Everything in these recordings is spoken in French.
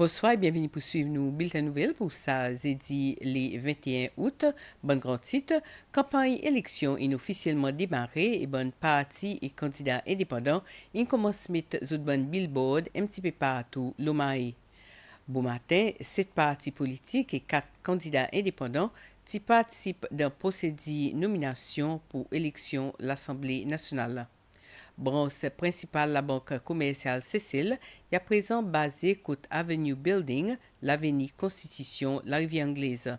Bonsoir et bienvenue pour suivre nos bulletins nouvelles pour ça, jeudi les 21 août. Bonne grand titre. Campagne élection inofficiellement démarrée et bonne parti et candidats indépendants. In commence mettre bonne billboard un petit peu partout l'Omae. Bon matin, 7 partis politiques et 4 candidats indépendants qui participent d'un procédé nomination pour élection l'Assemblée nationale. Branche principale la banque commerciale Cécile est à présent basée côte Avenue Building, l'avenue Constitution, la rivière anglaise.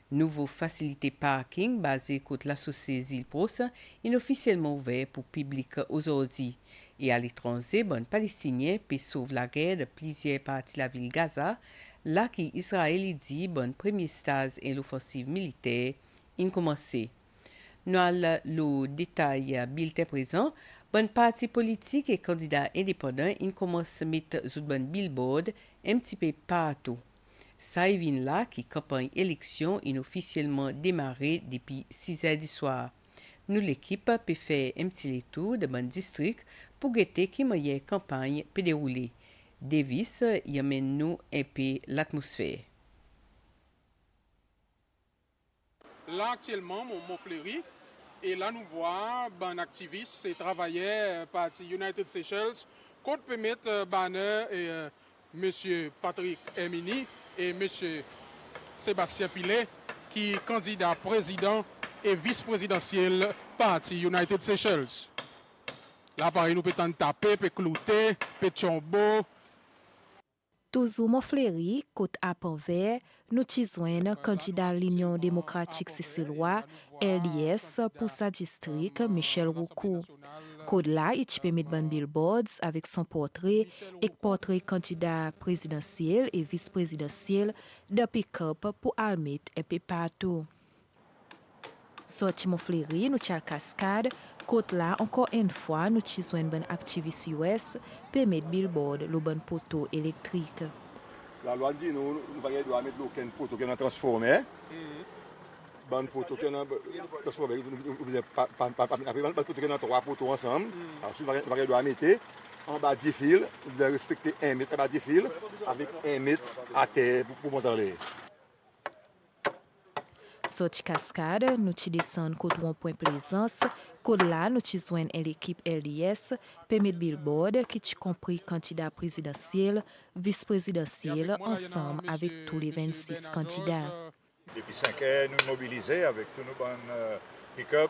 Nouveau facilité parking basée côte la société Zilpros est officiellement ouvert pour public aujourd'hui. Et à l'étranger, bon palestinien peut sauver la guerre de plusieurs parties de la ville Gaza, là qu'Israël dit bon premier stage et l'offensive militaire in commencé. Nous allons le détail bulletin présent. Bonne parti politique et candidats indépendants, ils commencent à mettre sur bon billboard un petit peu partout. Ça y vient là qui campagne élection est officiellement démarrée depuis 6 heures du soir. Nous l'équipe peut faire un petit tour de bon district pour guetter qui meilleure campagne peut dérouler. Davis y amène nous un peu l'atmosphère. Là, actuellement, mon fleury. Et là, nous voyons un activiste et travailleur parti United Seychelles contre permettre banner et M. Patrick Emini et M. Sébastien Pilet qui est candidat président et vice-présidentiel parti United Seychelles. Là, pareil, nous pouvons taper, peut clouter, peut chombo. Toujours Montfleury, côte à Panvert, nous tisouen candidat l'Union démocratique sicélois, LDS, pour sa district, Michel Roucou. Côte là, il peut mettre ban billboards avec son portrait et portrait candidat présidentiel et vice-présidentiel de pick-up pour almet un peu partout. Sorti Montfleury, nous tchal cascade, côte là, encore une fois, nous tisouen ben activiste US, pour mettre billboard le bon poteau électrique. La loi dit nous ne doit mettre aucun poteau qui est transformé. Bon poteau qui est transformé, pas poteau qui est trois poteaux ensemble. Ensuite, nous doit mettre en bas 10 fils, vous devez respecter 1 mètre en bas 10 fils, avec 1 mètre à terre pour monter en l'air. Sorti cascade, nous ti descend côté point plaisance, côté là nous ti joindre l'équipe LDS, permet billboard qui ti compris candidat présidentiel, vice-présidentiel ensemble avec tous les 26 candidats. Depuis 5 heures, nous mobilisons avec tous nos bonnes pick-up,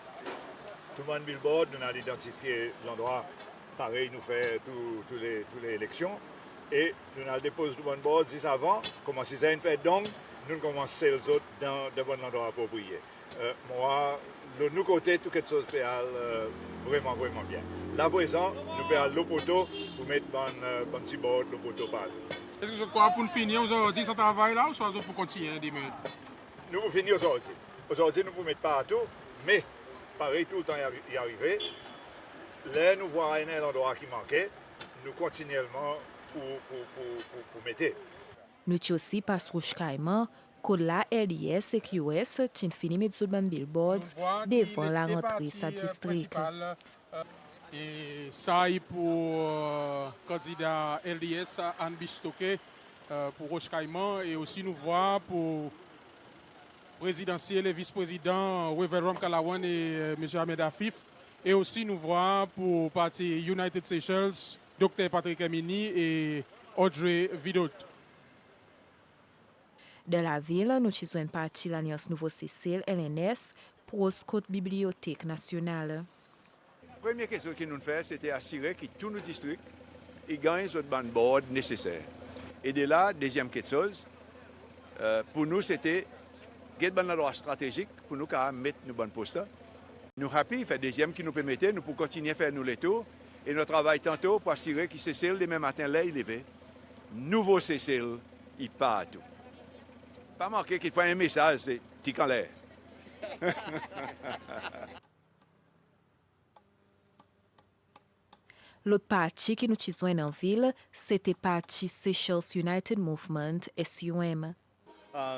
tout le monde billboard, nous avons identifié l'endroit, pareil nous fait toutes les élections, et nous avons déposé tout le monde board 10 avant, comment si ça une fait donc, nous commençons les autres dans de bons endroits appropriés. Moi, de nous côté, tout quelque chose fait vraiment bien. Là, présent, nous faisons le poteau pour mettre un petit bord, le poteau partout. Est-ce que je crois pour finir aujourd'hui ce travail là ou soit pour continuer demain? Nous pour finir aujourd'hui. Aujourd'hui, nous pouvons mettre partout, mais pareil, tout le temps y arriver. Là, nous voyons un endroit qui manquait, nous continuellement pour mettre. Nous ti aussi passe rouge caïman, côté là LDS et QS tin fini mettre sur ban billboards devant la rentrée sa district. Et ça est pour candidat LDS Anne Bistoke pour Roche-Caïman et aussi nous voit pour présidentiel et vice-président Weverom Kalawan et M. Ahmed Afif et aussi nous voit pour parti United Seychelles Dr. Patrick Emini et Audrey Vidot. De la ville, nous ti joindre parti l'Alliance Nouveau-Cécile, LNS, pour Côte Bibliothèque nationale. La première question que nous faisons, c'était assurer que tous nos districts gagnent le ban board nécessaire. Et de là, deuxième question, pour nous, c'était un endroit stratégique pour nous mettre nos bons postes. Nous sommes happy, fait deuxième qui nous permettait, nous pour continuer à faire nous les tours. Et notre travail tantôt pour assurer que Cécile, demain matin, là, il levé. Nouveau Cécile, il part tout. Pas marqué qu'il faut un message, c'est tic en l'air. L'autre parti qui nous ti joindre en ville, c'était parti Seychelles United Movement, SUM.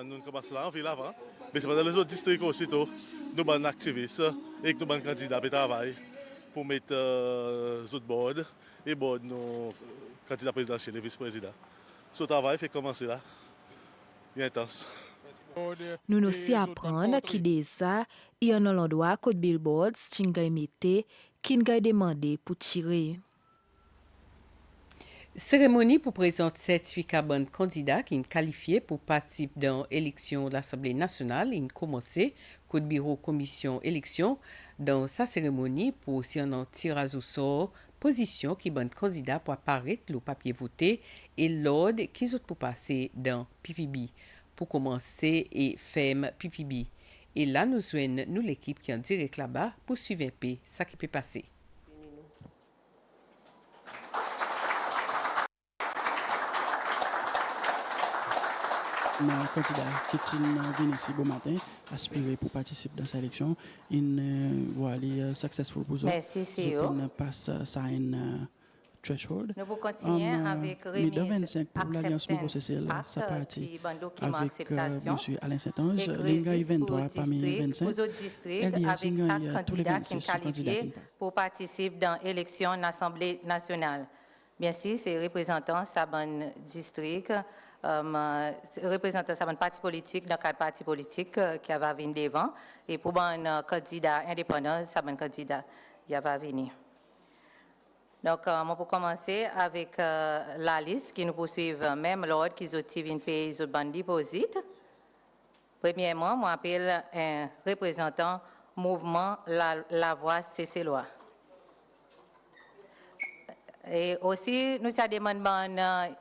Nous commençons là en ville avant, mais c'est dans les autres districts aussitôt, nous sommes activistes et nous sommes candidats pour travail pour mettre les autres boards et board nos candidats présidentiels et vice-présidents. Ce travail fait commencer là. Il est intense. Nous aussi apprendre qui déjà il y a un endroit côté billboards tinga mette qui nga demandé pour tirer. Cérémonie pour présenter certificat bon candidat qui est qualifié pour participer dans l'élection de l'Assemblée nationale. Il a commencé au bureau commission élection. Dans sa cérémonie pour aussi un tirage au sort, position qui bon candidat pour apparaître le papier voté et l'ordre qui sont pour passer dans PPB. Pour commencer et faire PPB. Et là, nous joignons nous l'équipe qui est en direct là-bas pour suivre un peu ce qui peut passer. Un candidat qui est venu ici bon matin, aspirer pour participer dans cette élection. Il va successful pour Merci, CEO. Il passe ça un threshold. Nous pouvons continuer avec remise 25 pour l'Alliance Nouveau CCL, sa partie avec M. Alain Saint-Ange. L'INGA 23 parmi 25. Aux autres districts, avec chaque candidat qui est qualifié pour participer dans l'élection de l'Assemblée nationale. Merci, c'est représentant Saban district. Représentant un parti politique dans le parti politique qui va venir devant et pour un candidat indépendant, c'est un candidat qui va venir. Donc, on peut commencer avec la liste qui nous poursuit même l'ordre qui est une pays de bande déposit. Premièrement, moi appelle un représentant mouvement La Voix CC-Loi. Et aussi, nous avons demandé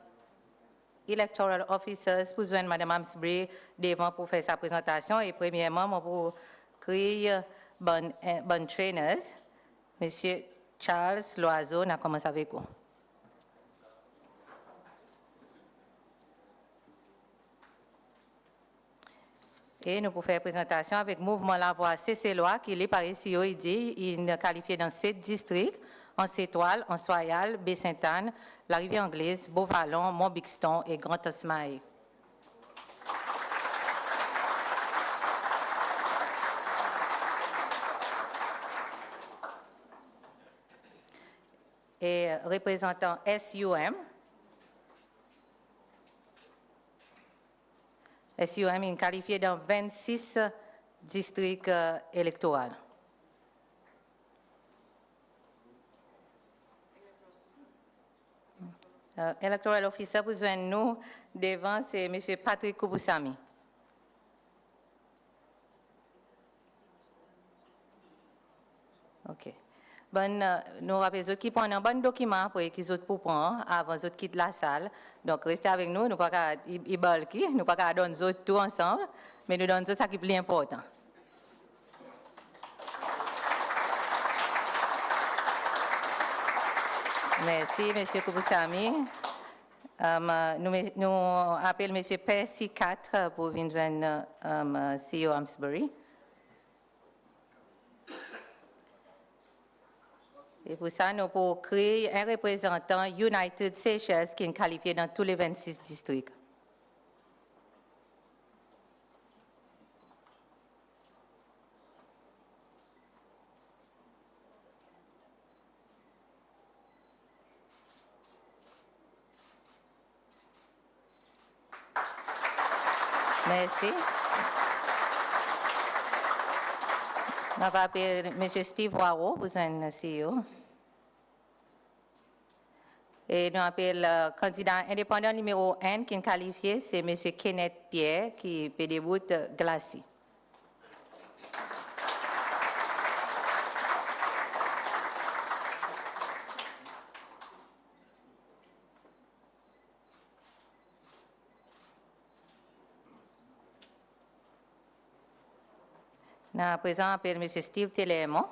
electoral officers pour joindre Mme Amsbury devant pour faire sa présentation. Et premièrement, pour créer bon trainers, M. Charles Loiseau, on a commencé avec vous. Et nous pouvons faire présentation avec Mouvement La Voix CC-Loi, qui est par ici, il dit, il est qualifié dans 7 districts, en Sétoile, en Soyal, Baie-Sainte-Anne, la Rivière-Anglaise, Beauvalon, Mont-Bixton et Grand-Osmaï. Et représentant SUM. SUM est qualifié dans 26 districts électoraux. Electoral officer pour joindre nous devant, c'est M. Patrick Kouboussami. OK. Bon, nous rappelons les autres qui prennent un bon document pour qu'ils autres pour prendre avant qu'ils quittent la salle. Donc, restez avec nous, nous ne pouvons pas nous ne pouvons pas donner les autres tout ensemble, mais nous donnons ça qui est plus important. Merci, M. Kouboussami. Nous appelons M. Percy 4 pour venir joindre CEO Amsbury. Et pour ça, nous pouvons créer un représentant United Seychelles qui est qualifié dans tous les 26 districts. Merci. On va appeler M. Steve Waro, vous êtes un CEO. Et nous appelons le candidat indépendant numéro 1 qui est qualifié, c'est M. Kenneth Pierre, qui peut débuter Glacis. À présent, appelle M. Steve Télémon.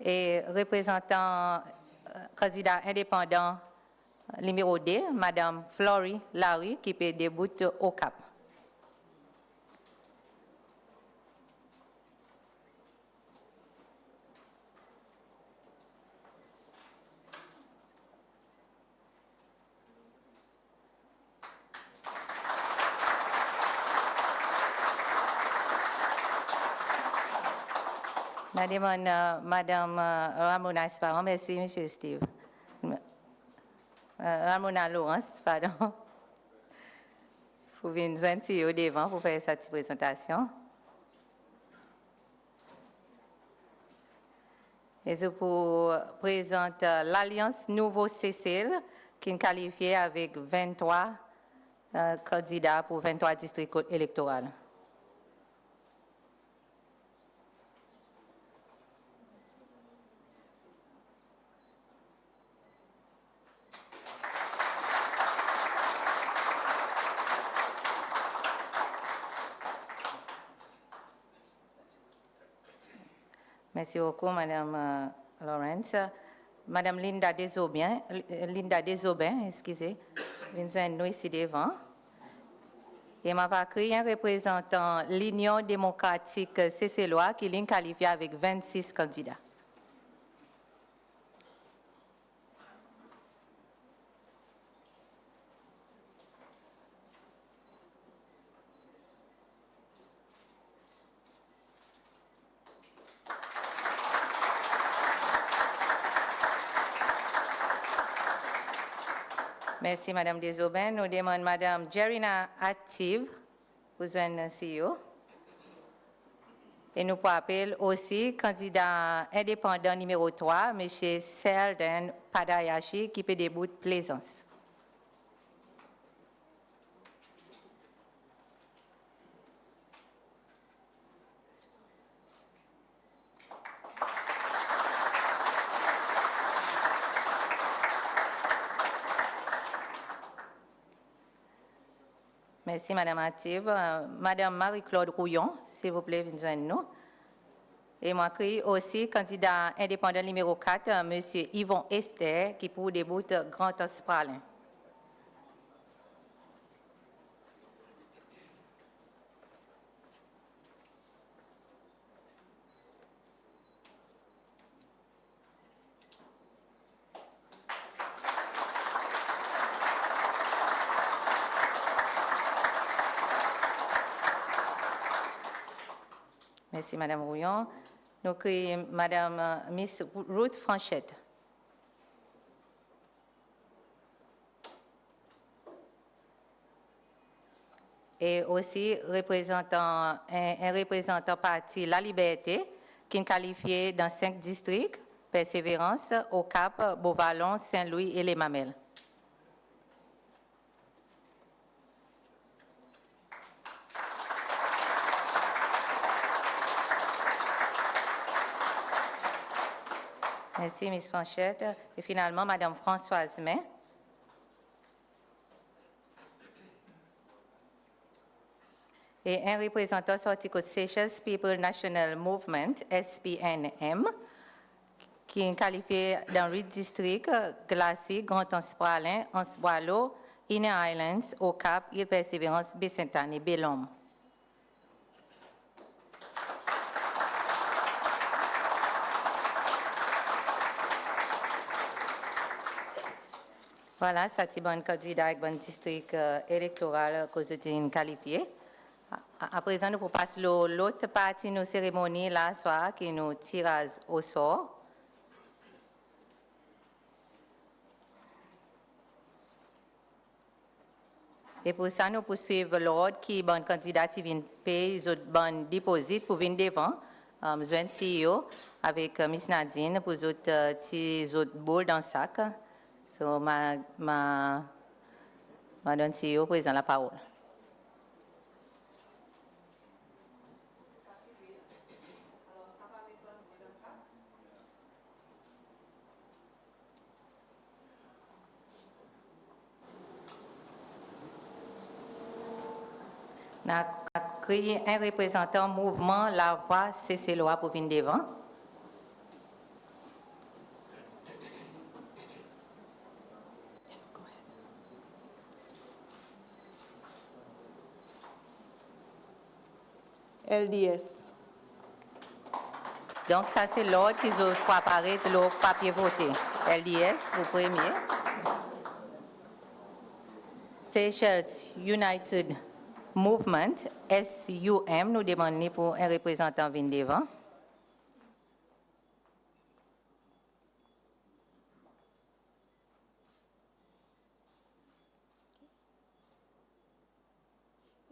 Et représentant candidat indépendant numéro 2, Mme Florie Larry, qui peut débuter au Cap. Madame Ramona Esparon, merci, Monsieur Steve. Ramona Laurence, pardon. Vous venez nous inviter au devant pour faire cette présentation. Et je vous présente l'Alliance Nouveau Cécile, qui est qualifiée avec 23 candidats pour 23 districts électoraux. Merci beaucoup, Madame Lawrence. Madame Linda Desaubin, excusez, vient nous ici devant. Et m'a créé un représentant l'Union démocratique cécélois qui est qualifié avec 26 candidats. Merci, Madame Desaubin. Nous demandons Madame Jerina Active, vous êtes CEO. Et nous appelons aussi candidat indépendant numéro 3, M. Selden Padayashi, qui peut début de Plaisance. Merci, Madame Active. Madame Marie-Claude Rouillon, s'il vous plaît, venez nous. Et moi, aussi candidat indépendant numéro 4, Monsieur Yvon Esther, qui pour début Grand Ospralin. Merci, Madame Rouillon. Nous crions Madame Miss Ruth Franchette. Et aussi un représentant parti La Liberté, qui est qualifié dans 5 districts, Persévérance, Au Cap, Beauvallon, Saint-Louis et Les Mamelles. Merci, Ms. Franchette. Et finalement, Mme Françoise May. Et un représentant sorti de Seychelles People National Movement, SPNM, qui est qualifié dans 8 districts, Glacis, Grand Anspralin, Ansboilo, Inner Islands, Au Cap, Île Persévérance, Baie-Sainte-Anne et Bellom. Voilà, ça c'est bon candidat avec bon district électoral que vous êtes qualifié. À présent, nous pouvons passer l'autre partie de nos cérémonies là, soir, qui nous tirage au sort. Et pour ça, nous poursuivons l'ordre qui est bon candidat qui vient payer les autres bonnes déposits pour venir devant. Nous avons un CEO avec Miss Nadine pour les autres boules dans le sac. So, Madame CEO, présente la parole. Nous avons créé un représentant mouvement La Voix Cécélois pour venir devant. LDS. Donc, ça, c'est l'ordre qui faut apparaître le papier voté. LDS, vous premier. Seychelles United Movement, SUM, nous demandons pour un représentant venir devant.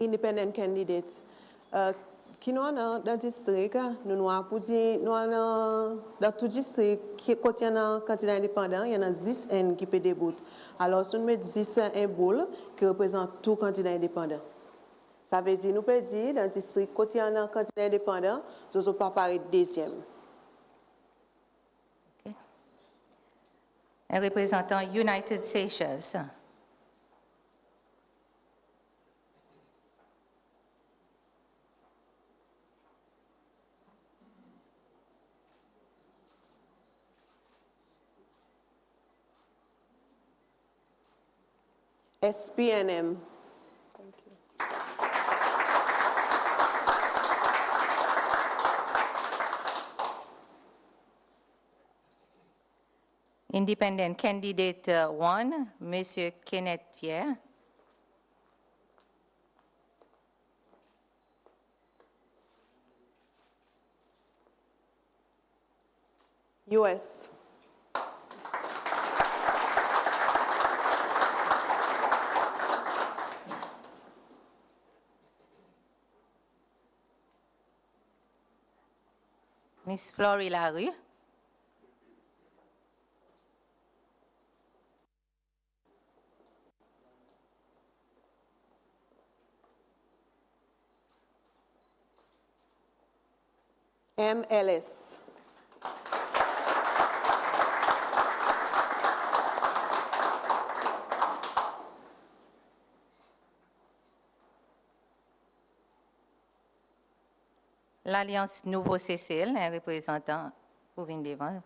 Independent candidates. Qui nous dans le district, nous avons pour dire, dans tout district, quand il y a un candidat indépendant, il y en a 10 qui peut débuter. Alors, si nous mettons 10 un boule qui représente tout candidat indépendant. Ça veut dire, nous pouvons dire, dans le district, quand il y a un candidat indépendant, nous ne sommes pas parler deuxième. Okay. Un représentant United Seychelles. SPNM. Thank you. Independent candidate 1, Monsieur Kenneth Pierre. US. Miss Florie Larue. MLS. L'Alliance Nouveau-Cécile, un représentant pour venir devant.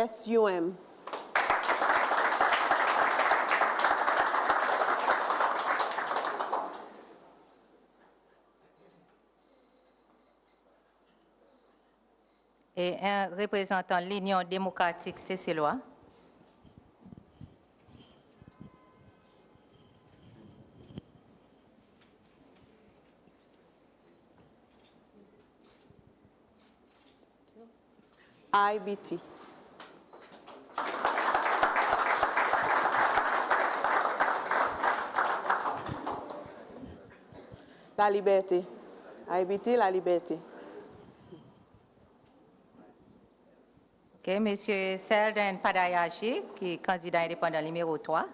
SUM. Et un représentant l'Union démocratique cécillois. IBT. La liberté. IBT, la liberté. OK, Monsieur Selden Padayashi, qui est candidat indépendant numéro 3.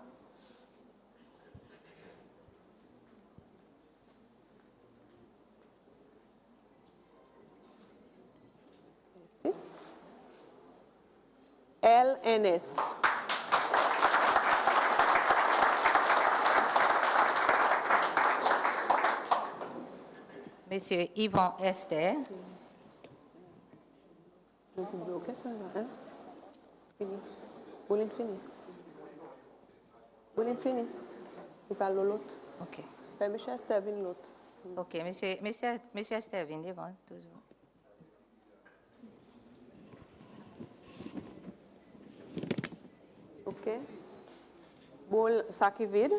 LNS. Monsieur Yvon Esther. Ok, ça va, hein? Fini. Bouline fini. Bouline fini. Il parle de l'autre. OK. Ben, monsieur Esther vient l'autre. OK, monsieur Esther vient devant, toujours. OK. Boule, sac est vide.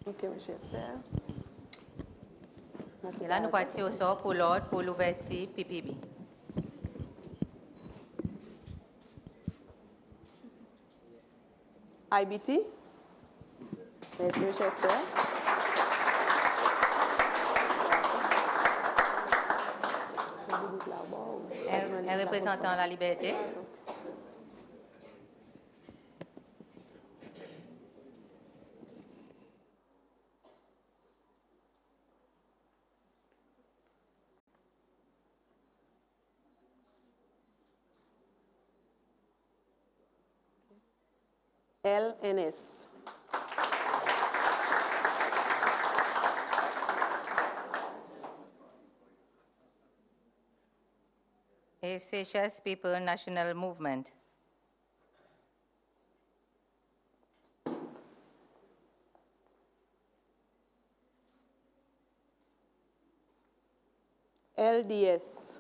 OK, monsieur Esther. Et là, nous partons au sort pour l'ordre, pour l'ouverture PPB. IBT. Merci, monsieur Esther. Un représentant la liberté. LNS. Et Seychelles People National Movement. LDS.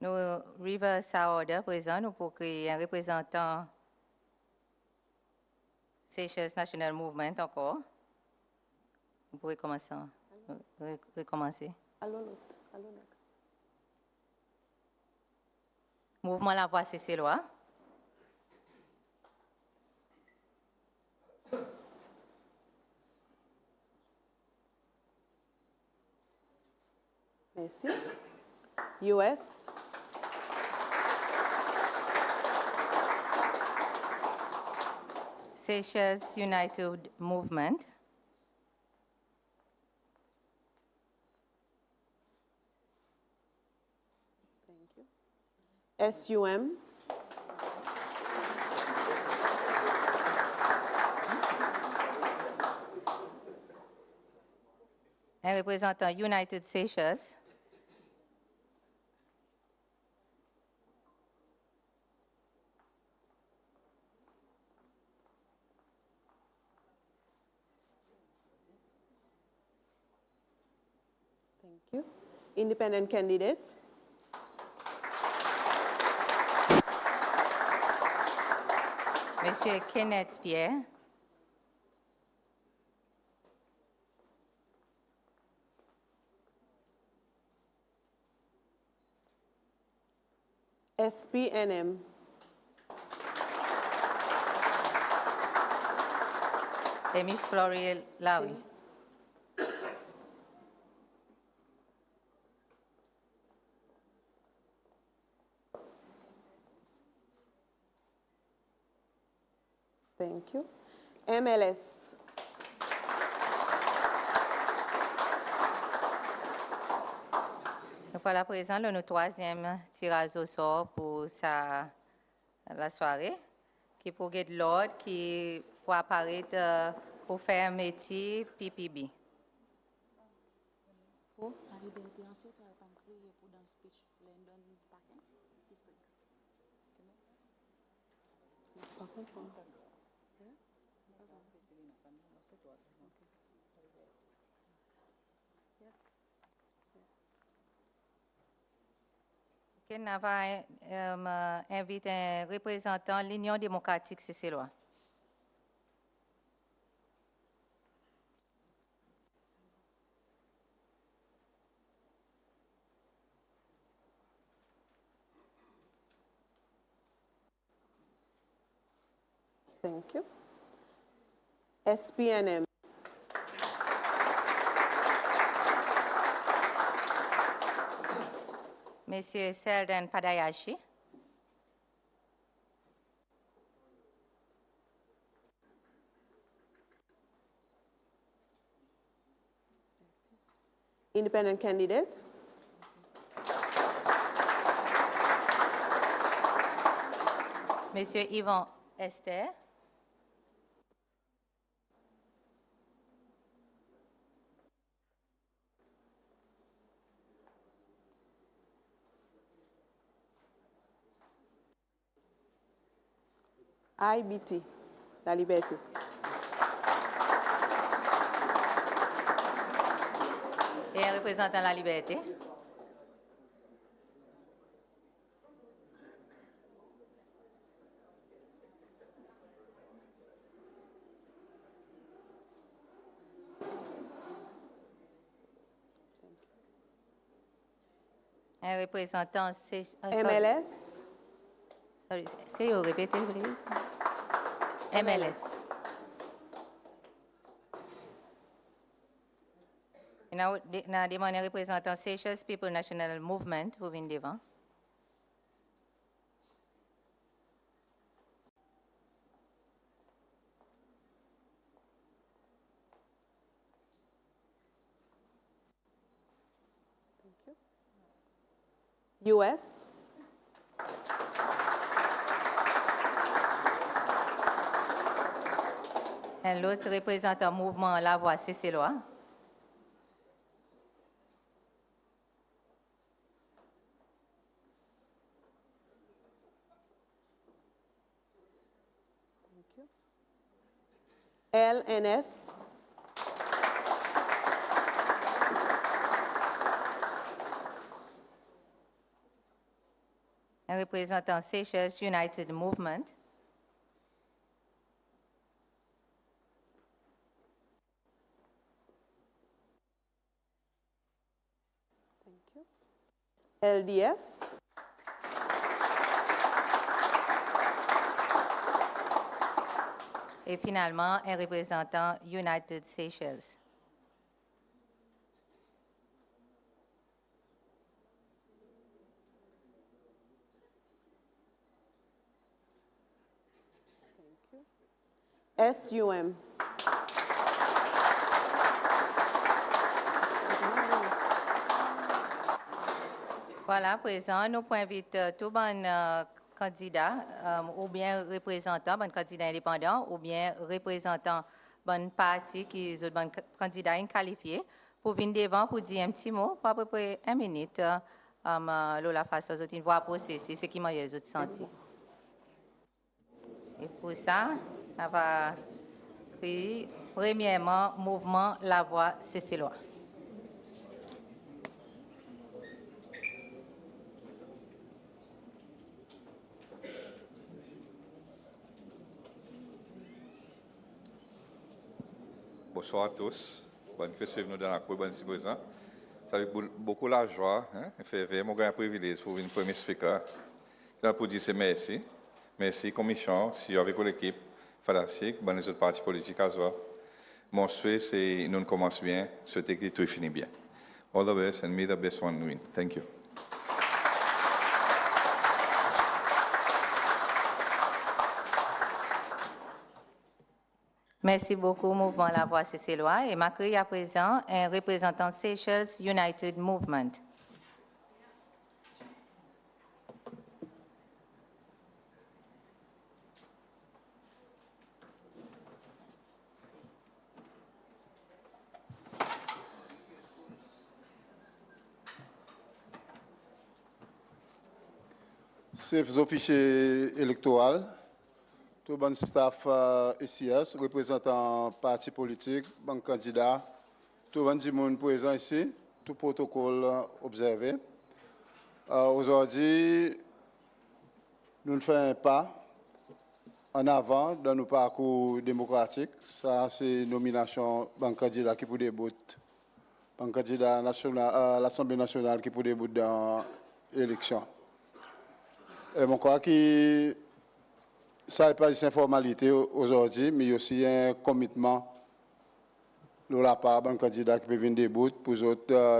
Nous reverse order présent, nous pour créer un représentant Seychelles National Movement encore. Vous pourrez recommencer. Mouvement La Voix Cécélois. Merci. US. Seychelles United Movement. SUM. Un représentant United Seychelles. Thank you. Independent candidate. Monsieur Kenneth Pierre. SPNM. Et Miss Floriel Lawi. Thank you. MLS. Nous voilà présent le troisième tirage au sort pour la soirée, qui pour get l'ordre, qui pour apparaître pour faire un métier PPB. On va inviter un représentant de l'Union démocratique cécélois. Thank you. SPNM. Monsieur Selden Padayashi. Independent candidate. Monsieur Yvan Esther. IBT, La Liberté. Et un représentant La Liberté. Un représentant MLS. Sorry, say you repeat it, please. MLS. Now, demande un représentant Seychelles People National Movement pour venir devant. US. Un autre représentant mouvement La Voix cécélois. LNS. un représentant Seychelles United Movement. LDS. Et finalement, un représentant United Seychelles. SUM. Voilà, présent, nous pouvons inviter tout bon candidat ou bien représentant, bon candidat indépendant ou bien représentant bon parti qui est bon candidat qualifié pour venir devant pour dire un petit mot, pour à peu près 1 minute, la façon dont ils vont processer ce qui m'a eu senti. Et pour ça, on va créer premièrement mouvement La Voix Cécélois. Bonsoir à tous. Bonne que suivre-nous dans la cour, bonne si présent. Ça fait beaucoup la joie, hein, fait vraiment un privilège pour une première speaker. Pour dire merci. Merci, commission, si avec l'équipe, fantastique, bonne les autres partis politiques à soi. Mon souhait, c'est que nous commençons bien, souhaiter que tout finisse bien. All the best and may the best one win. Thank you. Merci beaucoup, Mouvement La Voix Cécélois. Et m'accueille à présent un représentant Seychelles United Movement. Chefs officiers électoraux, tout bon staff SIS, représentants partis politiques, bon candidats, tout bon monde présent ici, tout protocole observé. Aujourd'hui, nous faisons un pas en avant dans nos parcours démocratiques. Ça, c'est nomination d'un candidat qui pour débouter, un candidat national à l'Assemblée nationale qui pour débouter dans l'élection. Et je crois que ça n'est pas une formalité aujourd'hui, mais aussi un commitment de la part d'un candidat qui peut venir debout pour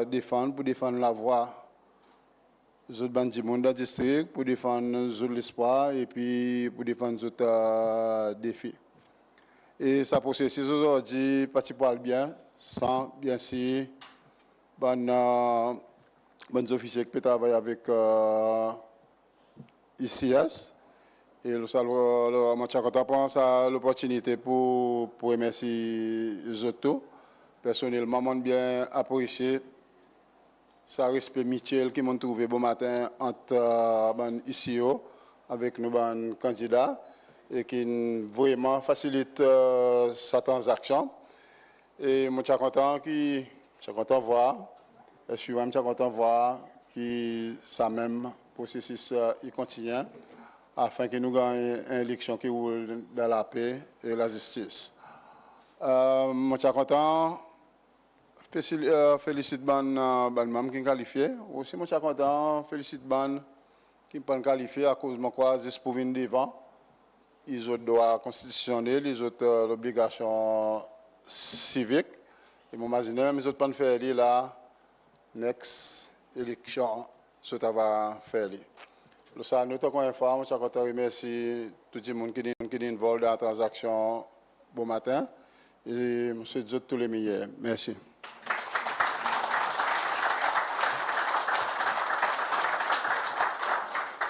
défendre la voix des autres bandits dans le district, pour défendre l'espoir et puis pour défendre les autres défis. Et ça processus aujourd'hui, parti parle bien, sans bien sûr, bonnes officiers qui peuvent travailler avec ICS. Et je suis content de l'opportunité pour remercier Zoto. Personnellement, je bien apprécié ça respect mutuel qui m'ont trouvé bon matin entre ICO avec nos candidats et qui vraiment facilite sa transaction. Et je suis content de voir, je suis content de voir que ça même processus continue afin que nous gagnions une élection qui roule dans la paix et la justice. Je suis content, félicite ban mam qui qualifié. Aussi, je suis content, félicite ban qui pas qualifié à cause de quoi juste pour venir devant. Ils ont droit constitutionnel, ils ont l'obligation civique. Et mon imaginaire, mais ils ont pas faire là, next élection, ce que va faire. Nous sommes encore une fois, je suis remercier tout le monde qui est involvé dans la transaction bon matin. Et je souhaite tous les meilleurs. Merci.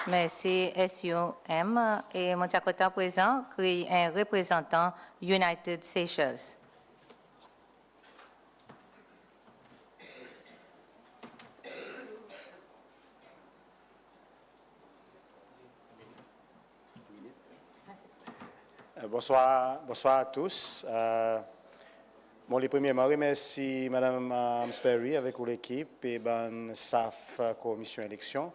Merci, SUM. Et mon secrétaire présent crée un représentant United Seychelles. Bonsoir à tous. Les premièrement, remercie Mme Sperry avec l'équipe et le staff commission élection.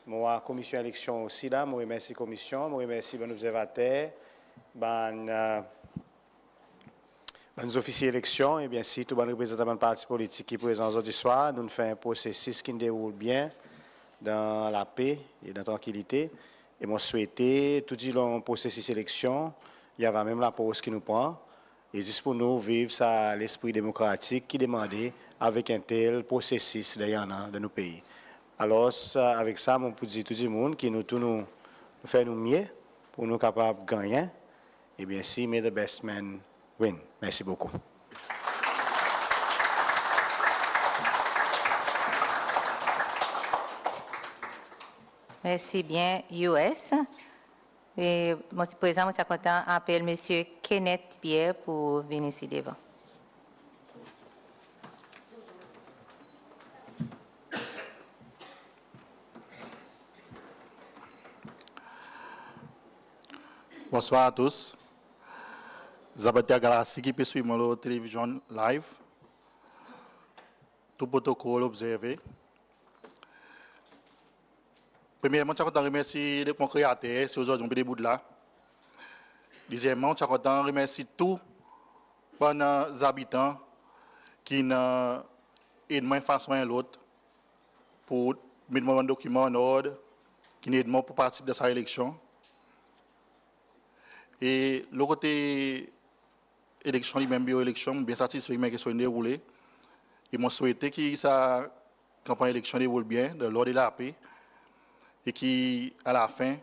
Moi, commission élection aussi là, je remercie la commission, je remercie les observateurs, les officiers d'élection et bien sûr tous les représentants du parti politique qui sont présents aujourd'hui soir. Nous faisons un processus qui déroule bien dans la paix et dans la tranquillité. Et moi souhaite tout le processus d'élection, il y avait même la pause qui nous prend. Et juste pour nous vivre ça l'esprit démocratique qui demandait avec un tel processus dans nos pays. Alors, avec ça, on peut dire tout le monde qui nous fait nous mieux pour nous capables de gagner. Et bien si, may the best man win. Merci beaucoup. Merci bien, US. Et mon président, je suis content, appelle M. Kenneth Pierre pour venir ici devant. Bonsoir à tous. Zabatia Galassi qui peut suivre la télévision live. Tout protocole observé. Premièrement, je remercie les créateurs, c'est aujourd'hui on début de là. Deuxièmement, je remercie tous les habitants qui aident d'une façon ou l'autre pour mettre mon document en ordre, qui aident pour participer de cette élection. Et le côté élection, même bio-élection, bien satisfait mais qui soit déroulé. Et moi souhaite que sa campagne élection déroule bien, de l'ordre et la paix, et qui, à la fin,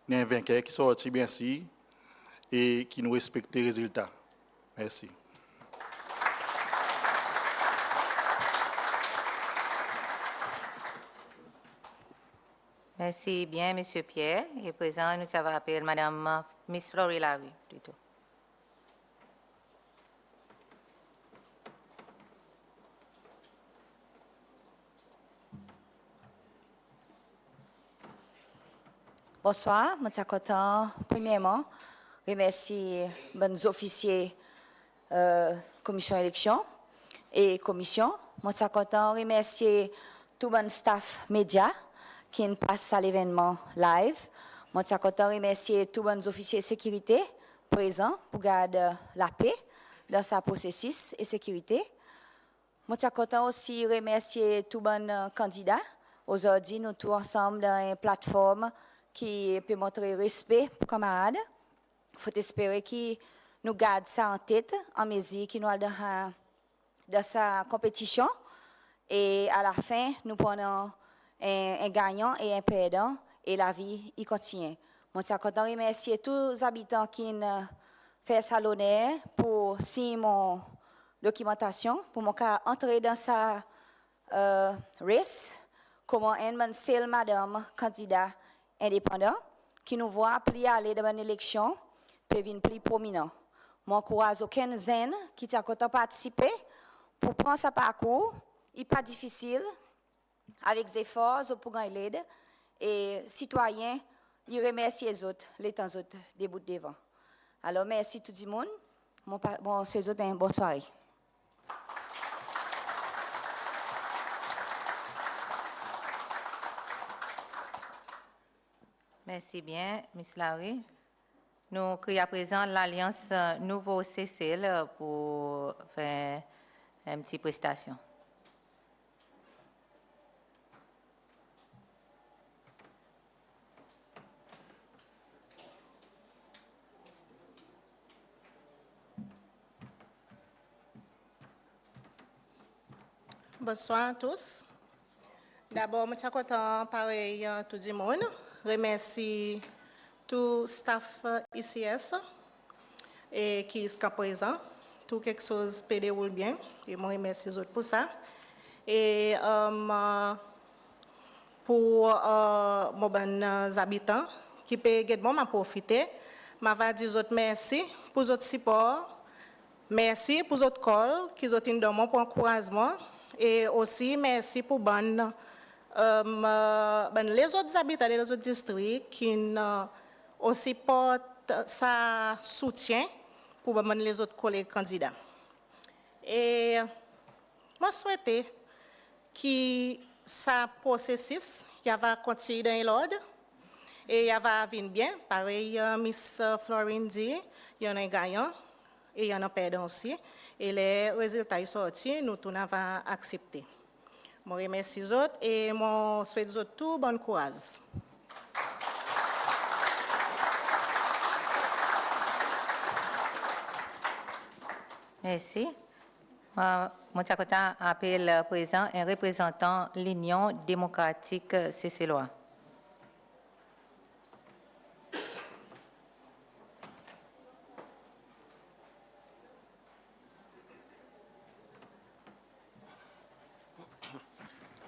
il y a un vainqueur qui sortit bien si, et qui nous respecte les résultats. Merci. Merci bien, M. Pierre. Et présent, nous avons appelé Mme Miss Florie Larue, plutôt. Bonsoir, je suis content. Premièrement, remercier les officiers commission élection et commission. Je suis content remercier tout le staff média qui passe à l'événement live. Je suis content remercier tous les officiers de sécurité présents pour garder la paix dans ce processus et sécurité. Je suis content aussi remercier tous les candidats. Aujourd'hui, nous tous ensemble dans une plateforme qui peut montrer respect pour les camarades. Il faut espérer que nous gardons ça en tête en mesure que nous allons dans sa compétition. Et à la fin, nous prenons un gagnant et un perdant et la vie y continue. Je suis content de remercier tous les habitants qui ont fait ça l'honneur pour signer mon documentation, pour mon cas entrer dans sa race, comme un seul madame candidat indépendant qui nous voit plus aller dans une élection peut venir plus prominent. Je n'encourage aucun zen qui t'a content participer pour prendre sa parcours. Il n'est pas difficile, avec des efforts pour gagner l'aide. Et citoyens, ils remercient les autres, les temps autres, des bouts devant. Alors, merci tout le monde. Bon, ces autres, une bonne soirée. Merci bien, Ms. Larue. Nous créons à présent l'Alliance Nouveau CCL pour faire une petite prestation. Bonsoir à tous. D'abord, je suis content de parler à tout le monde. Je remercie tout le staff ICS et qui est présent. Tout quelque chose peut dérouler bien. Et je remercie les autres pour ça. Et pour mes habitants qui peuvent également profiter, je vais dire aux autres merci pour votre support. Merci pour votre call, qui ont été donné pour encouragement. Et aussi, merci pour les autres habitants des autres districts qui aussi portent sa soutien pour les autres collègues candidats. Et je souhaite que ce processus il va continuer dans l'ordre. Et il va venir bien. Pareil, Miss Florine dit, il y en a un gagnant et il y en a un perdant aussi. Et les résultats sont sortis, nous tous avons accepté. Je remercie les autres et je souhaite aux autres tout bon courage. Merci. Mon Tchakota appelle présent un représentant de l'Union démocratique Cécélois.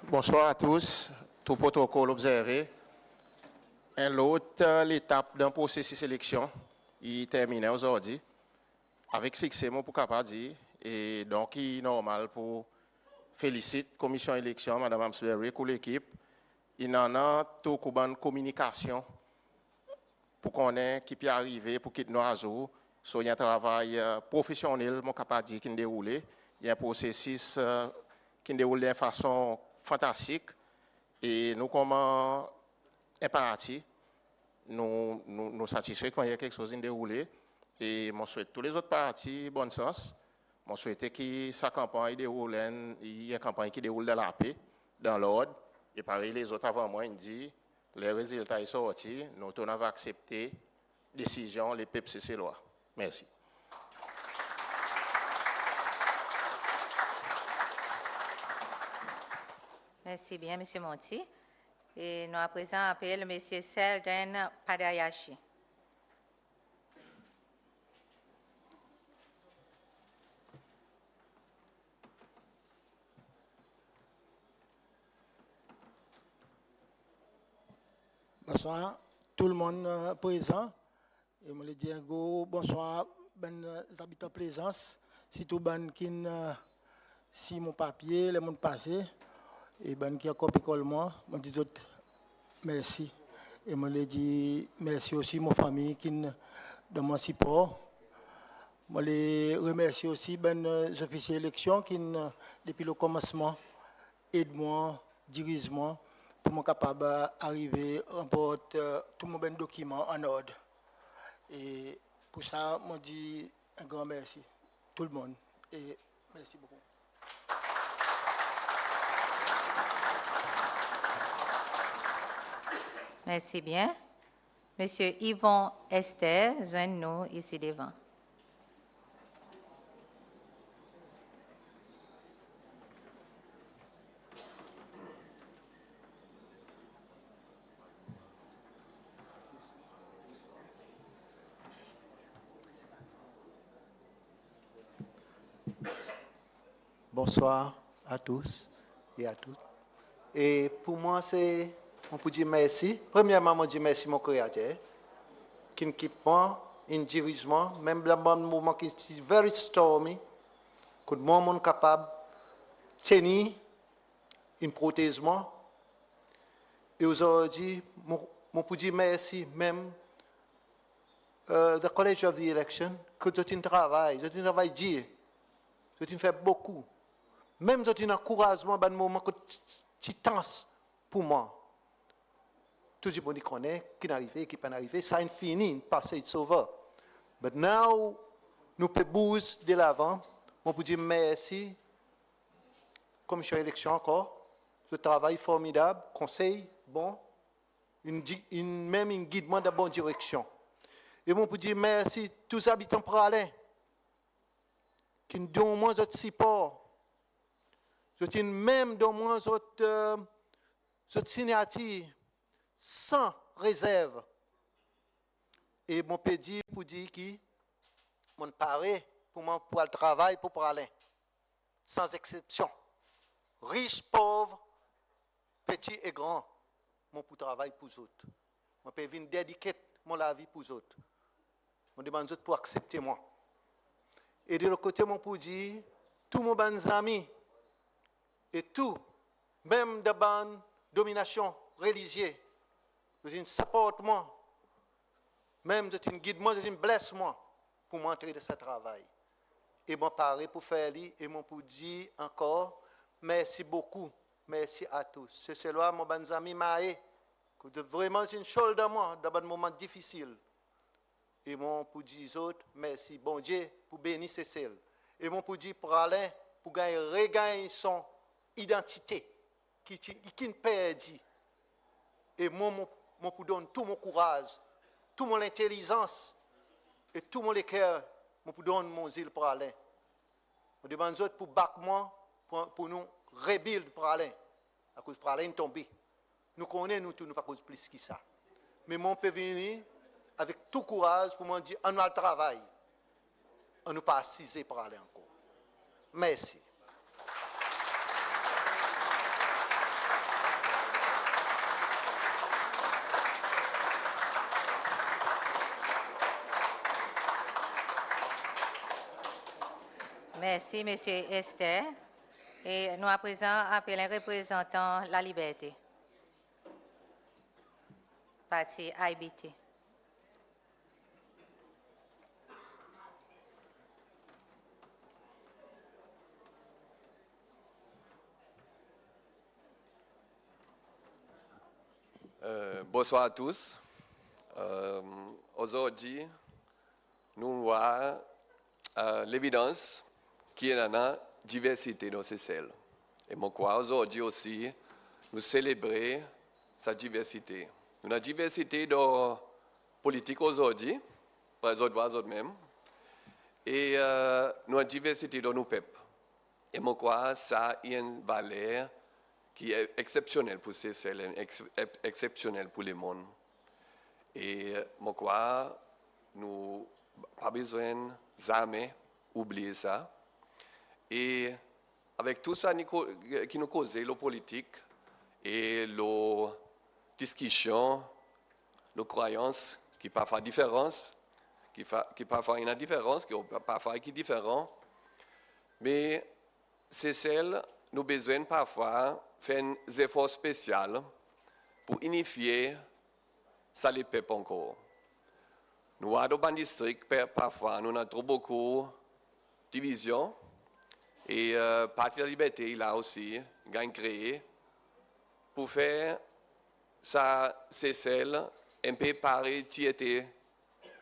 Bonsoir à tous. Tout protocole observé. L'autre l'étape d'un processus d'élection, il terminé aujourd'hui. Avec succès, moi, pour capable dire. Et donc, il est normal pour féliciter la commission d'élection, Mme Amsberry, pour l'équipe. Il en a tout de communication pour qu'on ait qui peut arriver pour quitter nos réseaux. Il y a un travail professionnel, moi, capable de dire, qui déroule. Il y a un processus qui déroule de façon fantastique. Et nous, comme un parti, nous satisfaits quand il y a quelque chose qui déroule. Et je souhaite tous les autres partis bon sens. Je souhaite que sa campagne déroule, il y a une campagne qui déroule dans la paix, dans l'ordre. Et pareil, les autres avant moi, ils disent les résultats sont sortis, nous avons accepté la décision, les peuples cécélois. Merci. Merci bien, M. Monti. Et nous à présent appelons M. Selden Padayashi. Bonsoir, tout le monde présent. Et je le dis bonsoir, les habitants présence, surtout les qui si mon papier, les monde passé, et les qui ont copié moi, je dis tout merci. Et je le dis merci aussi à ma famille qui de mon support. Je les remercie aussi les officiers d'élection qui, depuis le commencement, aident moi, dirigent moi, pour moi capable d'arriver à remporter tous mes documents en ordre. Et pour ça, je dis un grand merci, tout le monde. Et merci beaucoup. Merci bien. Monsieur Yvon Esther, joignez-nous ici devant. Bonsoir à tous et à toutes. Et pour moi, on peut dire merci. Premièrement, on dit merci à mon créateur, qui équipe moi, un dirigement, même dans un moment qui est très stormy, que moi, je suis capable de tenir une prothèse. Et aujourd'hui, je peux dire merci même the College of the Election, que c'est un travail dur, c'est un fait beaucoup. Même c'est un encouragement dans le moment que tu tenses pour moi. Tout le monde connaît qui n'arrive, qui n'est pas arrivé, ça est fini, passé de sauveur. Mais maintenant, nous pouvons bouger de l'avant. On peut dire merci, commission d'élection encore, le travail formidable, conseil, bon, même un guidement de la bonne direction. Et on peut dire merci à tous les habitants pralais qui nous donnent moins de support. Je même dans moins de signature sans réserve. Et mon pédi pour dire que mon paré pour le travail pour parler, sans exception. Riche, pauvre, petit et grand, mon pour travail pour les autres. Je peux venir dédiquer mon la vie pour les autres. Je demande aux autres pour accepter moi. Et de l'autre côté, mon pour dire, tous mes bons amis, et tout, même de la domination religieuse, c'est un support moi, même c'est un guide moi, c'est un blesse moi pour m'entrer de ce travail. Et mon paré pour faire lui, et mon pour dire encore merci beaucoup Merci à tous. C'est cela, mon bon ami Maé, que vraiment une chose dans moi, dans un moment difficile. Et mon pour dire aux autres, merci, bon Dieu, pour bénir Cécile. Et mon pour dire pour Alain, pour gagner, regagner son identité, qui ne perdit. Et moi, pour donner tout mon courage, toute mon intelligence, et tout mon cœur, pour donner mon zèle pour Alain. Je demande aux autres pour battre moi, pour nous rebuild pour Alain. À cause pour Alain tomber. Nous connaissons, nous tous, nous pas cause plus que ça. Mais mon peut venir avec tout courage pour me dire, on a le travail. On ne pas assisé pour aller encore. Merci. Merci, M. Esther. Et nous à présent appelons un représentant La Liberté. Parti IBT. Bonsoir à tous. Aujourd'hui, nous voyons l'évidence qu'il y a une diversité dans ces celles. Et moi, aujourd'hui aussi, nous célébrons sa diversité. Nous avons une diversité dans la politique aujourd'hui, par les autres mêmes, et nous avons une diversité dans nos peuples. Et moi, ça y a une valeur qui est exceptionnelle pour ces celles, exceptionnelle pour le monde. Et moi, nous n'avons pas besoin jamais oublier ça. Et avec tout ça qui nous cause, la politique et la discussion, la croyance, qui parfois différence, qui parfois une différence, qui parfois qui différent, mais c'est celle nous avons besoin parfois faire des efforts spéciaux pour unifier ça les peuples encore. Nous avons dans le district, parfois, nous avons trop beaucoup de divisions. Et Parti de la Liberté, il a aussi créé pour faire ça, c'est celle un peu pareil qui était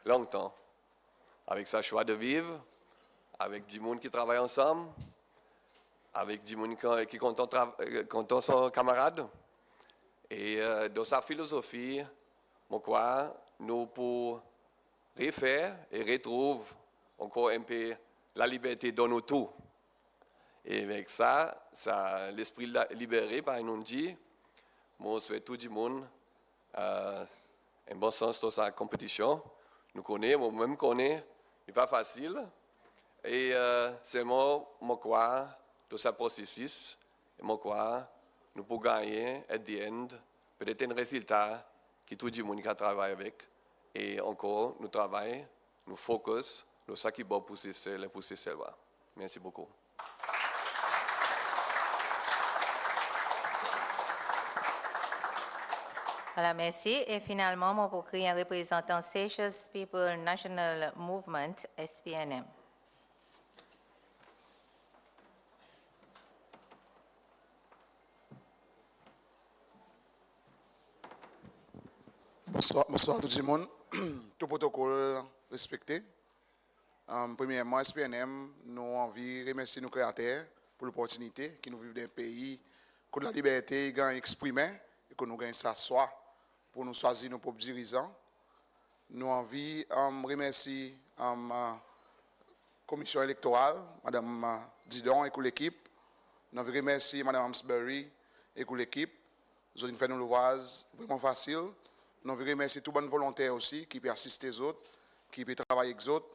longtemps. Avec sa choix de vivre, avec du monde qui travaille ensemble, avec du monde qui content son camarade. Et dans sa philosophie, nous pour refaire et retrouver encore un peu la liberté dans nous tous. Et avec ça, l'esprit libéré par nous dit, moi je souhaite tout le monde un bon sens dans sa compétition. Nous connaissons, moi-même connais, ce n'est pas facile. Et c'est moi crois dans ce processus, et moi crois nous pouvons gagner, at the end, peut-être un résultat que tout le monde travaille avec. Et encore, nous travaillons, nous focus, nous ce qui est bon pour ces celles et pour ces celles. Merci beaucoup. Voilà, merci. Et finalement, on peut créer un représentant Seychelles People National Movement, SPNM. Bonsoir à tout le monde. Tout protocole respecté. Premièrement, SPNM, nous avons envie de remercier nos créateurs pour l'opportunité qui nous vivent dans un pays que la liberté gagne exprimer et que nous gagnons s'asseoir pour nous choisir nos propres dirigeants. Nous avons envie de remercier la commission électorale, Mme Didon et l'équipe. Nous avons remercié Mme Amsbury et l'équipe. Nous avons fait nos lois vraiment facile. Nous avons remercié tous les bonnes volontaires aussi qui peuvent assister les autres, qui peuvent travailler avec les autres.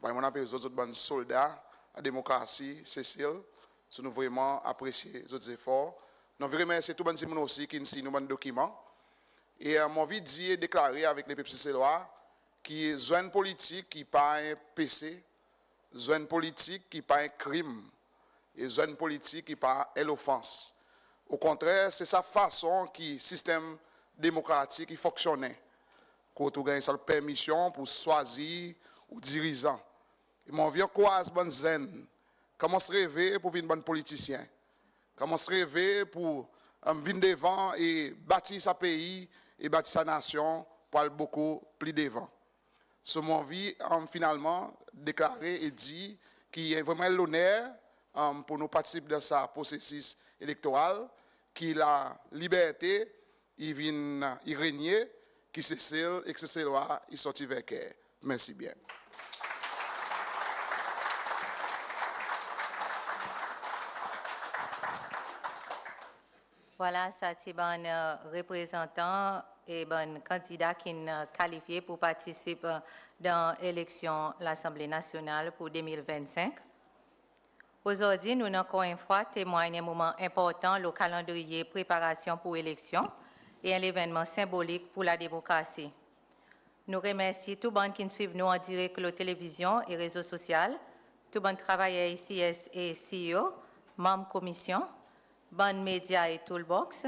On appelle les autres bons soldats, la démocratie, Cécile. Nous avons vraiment apprécié les autres efforts. Nous avons remercié tous les gens aussi qui signent nos documents. Et mon envie de dire, déclarer avec les peuples cécélois qui est zone politique qui n'est pas un PC, zone politique qui n'est pas un crime, et zone politique qui n'est pas l'offense. Au contraire, c'est sa façon qui système démocratique qui fonctionnait. Quand on gagne sa permission pour choisir ou dirigeant. Et mon vieux croise bonne zen. Comment se rêver pour être un bon politicien? commence à rêver pour venir devant et bâtir sa pays et bâtir sa nation pour aller beaucoup plus devant. Ce mon vie finalement déclaré et dit qu'il est vraiment l'honneur pour nous participer dans ce processus électoral, qui la liberté, il vient y régner, qui se scelle et que ce loi, il sortit vers elle. Merci bien. Voilà, ça c'est un représentant et un candidat qui est qualifié pour participer dans l'élection de l'Assemblée nationale pour 2025. Aujourd'hui, nous encore une fois témoignons un moment important, le calendrier préparation pour l'élection et un événement symbolique pour la démocratie. Nous remercions tous les gens qui nous suivent nous en direct sur la télévision et réseaux sociaux, tous les travailleurs ici et CEO, membres de commission, bonnes médias et toolbox,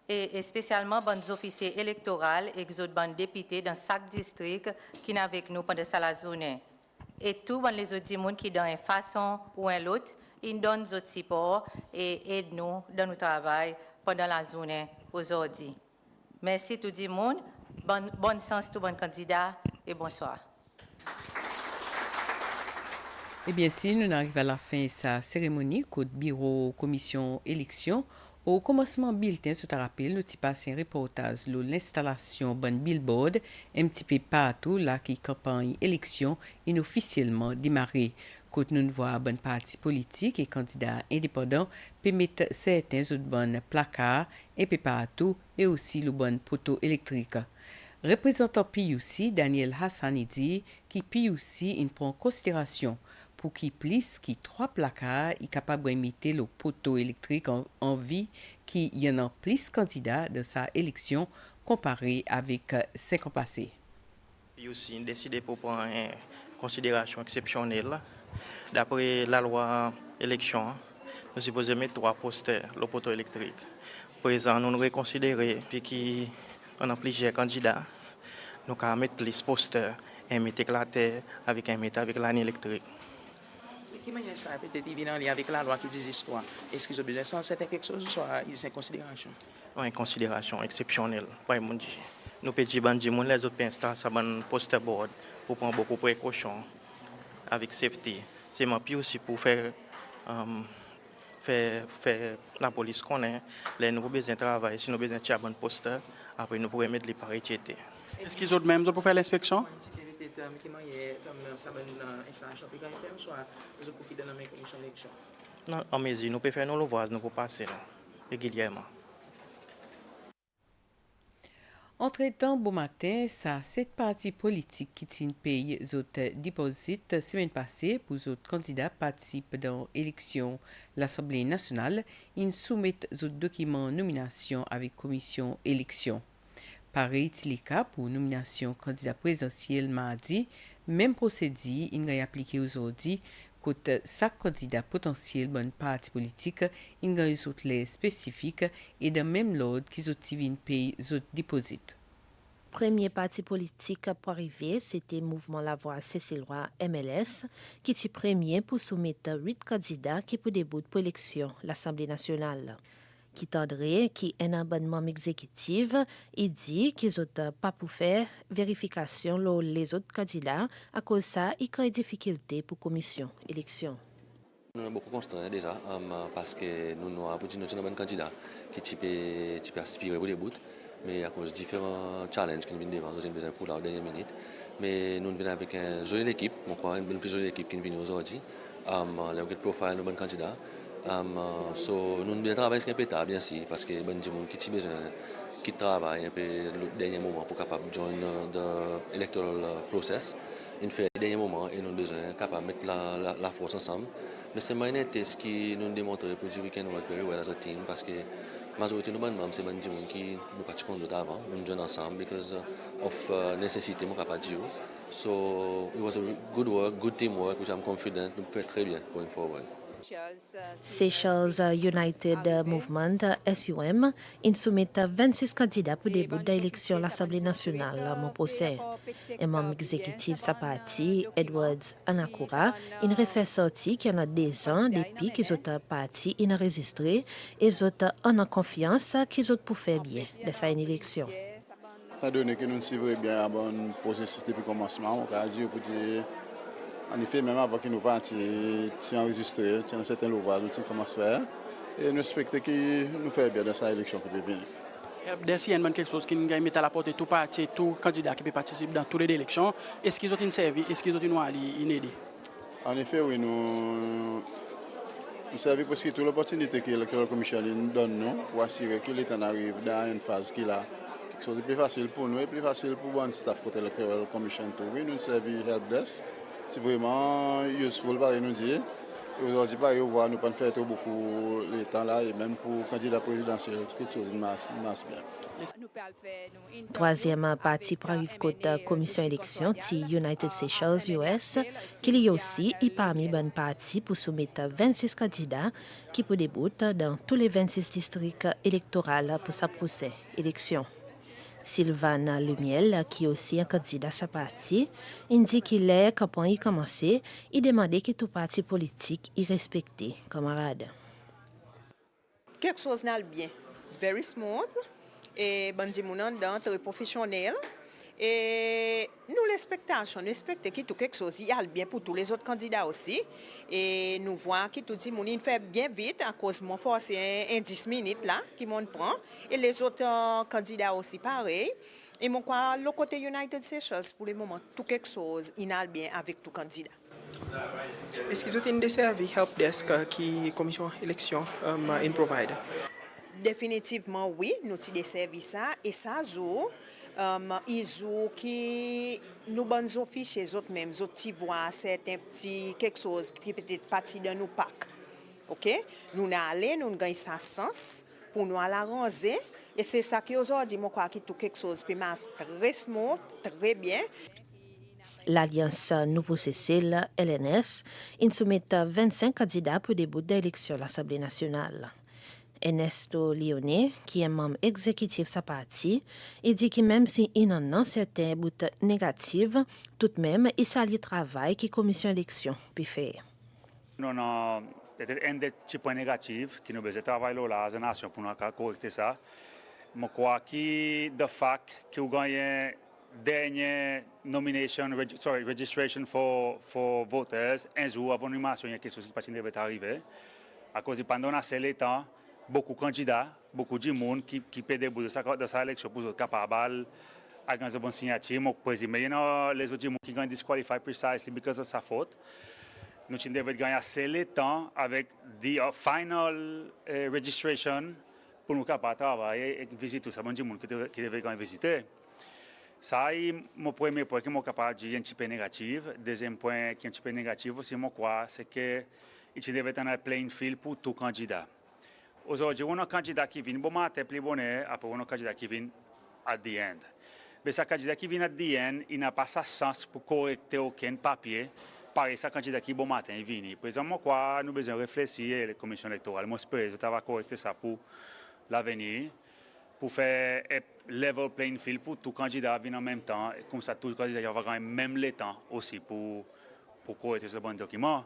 et spécialement bonnes officiers électoraux et les autres bonnes députés dans chaque district qui sont avec nous pendant cette journée. Et tous les autres gens qui, dans une façon ou une autre, ils donnent notre support et aident nous dans notre travail pendant la journée aujourd'hui. Merci tout le monde, bonne chance tous les candidats et bonsoir. Eh bien, si nous arrivons à la fin de sa cérémonie, côté bureau, commission, élection, au commencement bulletin, sous rappel, nous avons passé un reportage de l'installation d'un billboard, un petit peu partout, là, qui campagne élection inofficiellement démarrée. Côté nous voit bonne parti politique et candidats indépendants permettent certains autres bonnes placards un peu partout et aussi le bon poteau électrique. Représentant PUC, Daniel Hassani dit que PUC il prend en considération pour qu'il plus qui 3 placards est capable d'imiter le poteau électrique en vie qu'il y en a plus candidats de sa élection comparé avec 5 ans passés. PUC a décidé pour prendre en considération exceptionnelle. D'après la loi élection, nous supposons mettre 3 posters, le poteau électrique. Présent, nous reconsidérer puis qu'on a plusieurs candidats, nous allons mettre plus posters et mettre éclater avec l'année électrique. Qui manière ça peut-être il vient en lien avec la loi qui dit histoire. Est-ce qu'ils ont besoin de ça, c'est quelque chose soit ils en considération? En considération exceptionnelle, pas mon Dieu. Nous petits bandits, les autres installent ça dans poster board pour prendre beaucoup de précautions avec safety. C'est mon pied aussi pour faire la police connaît les nouveaux besoins de travail, si nous avons besoin de bon poster, après nous pourrons mettre les pareils. Est-ce qu'ils ont même pour faire l'inspection? Non, en mesure, nous pouvons faire nos louvages, nous pouvons passer régulièrement. Entre-temps, bon matin, ça, cette partie politique qui tient pays autres déposite semaine passée pour les autres candidats participent dans l'élection l'Assemblée nationale, ils soumettent autres documents nomination avec commission élection. Pareil, c'est le cas pour nomination candidat présidentiel mardi, même procédé, il est appliqué aujourd'hui. Côté chaque candidat potentiel bon parti politique, il y a des autres spécifiques et dans même l'ordre qu'ils ont pays autres déposites. Premier parti politique pour arriver, c'était Mouvement La Voix Cécilois MLS, qui est premier pour soumettre 8 candidats qui pour début pour l'élection l'Assemblée nationale. Qui tendrait, qui est un abonnement exécutif, il dit qu'ils n'ont pas pu faire vérification les autres candidats à cause de ça, il y a des difficultés pour la commission élection. Nous avons beaucoup constaté déjà parce que nous avons un bon candidat qui peut aspirer au début, mais à cause de différents challenges qui nous viennent devant, nous avons besoin pour la dernière minute. Mais nous venons avec une jolie équipe, une plus jolie équipe qui vient aujourd'hui. Nous avons un profil de bon candidat. Nous devons travailler un peu tard, bien sûr, parce que les gens qui travaillent un peu le dernier moment pour capable de joindre l'électoral process. Il fait le dernier moment et nous avons besoin capable de mettre la force ensemble. Mais c'est un test qui nous démontre pour dire we can work very well as a team parce que la majorité de nos membres, c'est des gens qui nous pratiquons avant, nous jouons ensemble because of nécessité, mon capable de dire. So it was a good work, good teamwork, which I'm confident nous peut très bien going forward. Seychelles United Movement, SUM, in soumet 26 candidats pour début d'élection à l'Assemblée nationale, mon procès. Un membre exécutif sa parti, Edwards Anakura, il refait sorti qu'il y en a 2 ans depuis qu'ils ont parti enregistré et ils ont confiance qu'ils ont pour faire bien de sa élection. Étant donné que nous suivons bien le processus depuis le commencement, on peut dire en effet, même avant que nous partions, nous enregistré, nous avons un certain ouvrage, nous commençons à faire. Et nous espérons que nous faisons bien dans cette élection qui peut venir. Est-ce qu'il y a quelque chose qui nous met à la portée tout parti, tout candidat qui peut participer dans toutes les élections? Est-ce qu'ils ont une service? Est-ce qu'ils ont une aide? En effet, oui, nous servons parce que toute l'opportunité que la Commission nous donne pour assurer que l'État arrive dans une phase qui a quelque chose de plus facile pour nous et plus facile pour le staff côté électoral de la Commission. Oui, nous servons helpdesk. C'est vraiment useful, pareil, nous dire. Et aujourd'hui, pareil, on voit nous pas faire beaucoup le temps là, et même pour le candidat présidentiel, quelque chose de masse bien. Troisième parti pour arriver côté commission élection, ti United Seychelles US, qui y a aussi parmi bonnes parties pour soumettre 26 candidats qui pour débuter dans tous les 26 districts électoraux pour sa procès élection. Sylvain Lumiel, qui est aussi un candidat à sa partie, indique qu'il est, quand il commençait, il demandait que tout parti politique y respecte, camarade. Quelque chose n'a bien, very smooth, et bandi mounan très professionnel. Et nous, l'expectation, nous respectons que tout quelque chose y a bien pour tous les autres candidats aussi. Et nous voyons que tout le monde fait bien vite à cause de mon force un 10 minutes là qui m'en prend. Et les autres candidats aussi pareil. Et mon quoi, le côté United Seychelles pour le moment, tout quelque chose y a bien avec tout candidat. Est-ce qu'ils ont une service helpdesk qui commission élection provide? Définitivement oui, nous avons des services et ça joue. Ils ont qui nous bonnes officiers les autres mêmes autres voient certains petits quelque chose qui peut-être parti de nos packs. OK, nous allons nous gagne ça sens pour nous arranger et c'est ça que aujourd'hui moi crois que tout quelque chose peut marcher très smooth, très bien. L'Alliance Nouveau-Cécile, LNS, il soumet 25 candidats pour début d'élection à l'Assemblée nationale. Ernesto Leone, qui est membre exécutif de sa partie, il dit que même si il en a certains bouts négatifs, tout de même, il s'allie travail que la commission d'élection peut faire. Nous avons peut-être un des petits points négatifs qui nous besoin de travailler là, la nation pour nous corriger ça. Je crois que de fait que nous gagnons dernière registration for voters, un jour avant l'animation, il y a quelque chose qui peut arriver. À cause de pendant le temps, beaucoup de candidats, beaucoup de monde qui peut débouler de sa élection pour être capable de bonne signature. Mais les autres qui ont disqualifié precisely because de sa faute. Nous devons gagner assez de temps avec la final registration pour nous capables de travailler et visiter tout ça. Bon, du monde qui devait visiter. Ça, est mon premier point qui est capable de dire un petit peu négatif. Deuxième point qui est un petit peu négatif aussi, c'est que il devait être un playing field pour tout candidat. Aujourd'hui, on a un candidat qui vient bon matin, plus bonnet, après on a un candidat qui vient at the end. Mais ce candidat qui vient at the end, il n'a pas sa sens pour correcter aucun papier. Pareil, ce candidat qui bon matin, il vient. Par exemple, quoi, nous devons réfléchir la commission électorale. Moi, je vais correcter ça pour l'avenir, pour faire un level playing field pour tout candidat vient en même temps. Et comme ça, tout candidat va gagner même le temps aussi pour correcter ce bon document.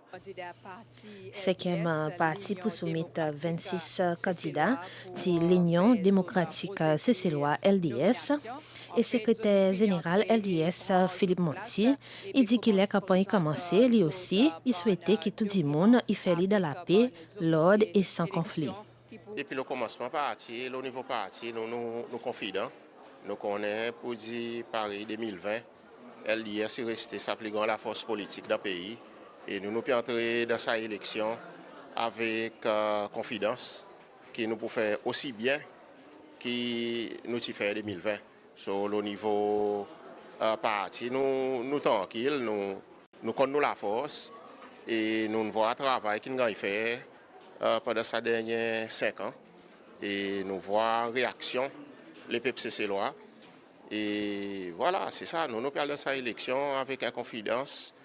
Cinquième parti pour soumettre 26 candidats de l'Union démocratique cécilloise LDS et secrétaire général LDS Philippe Monti, il dit qu'il est capable de commencer, lui aussi, il souhaitait que tout le monde y fasse dans la paix, l'ordre et sans conflit. Depuis le commencement parti, le niveau parti, nous confidents, nous connaissons pour dire Paris 2020. LDS est resté sa plus grande force politique dans le pays et nous pouvons entrer dans sa élection avec confidence que nous pouvons faire aussi bien que nous avons fait en 2020. Sur le niveau parti, nous tranquilles, nous connaissons la force et nous voyons le travail qu'il a fait pendant ces derniers 5 ans et nous voyons la réaction des peuples cécillois. Et voilà, c'est ça, nous parlons de sa élection avec une confidence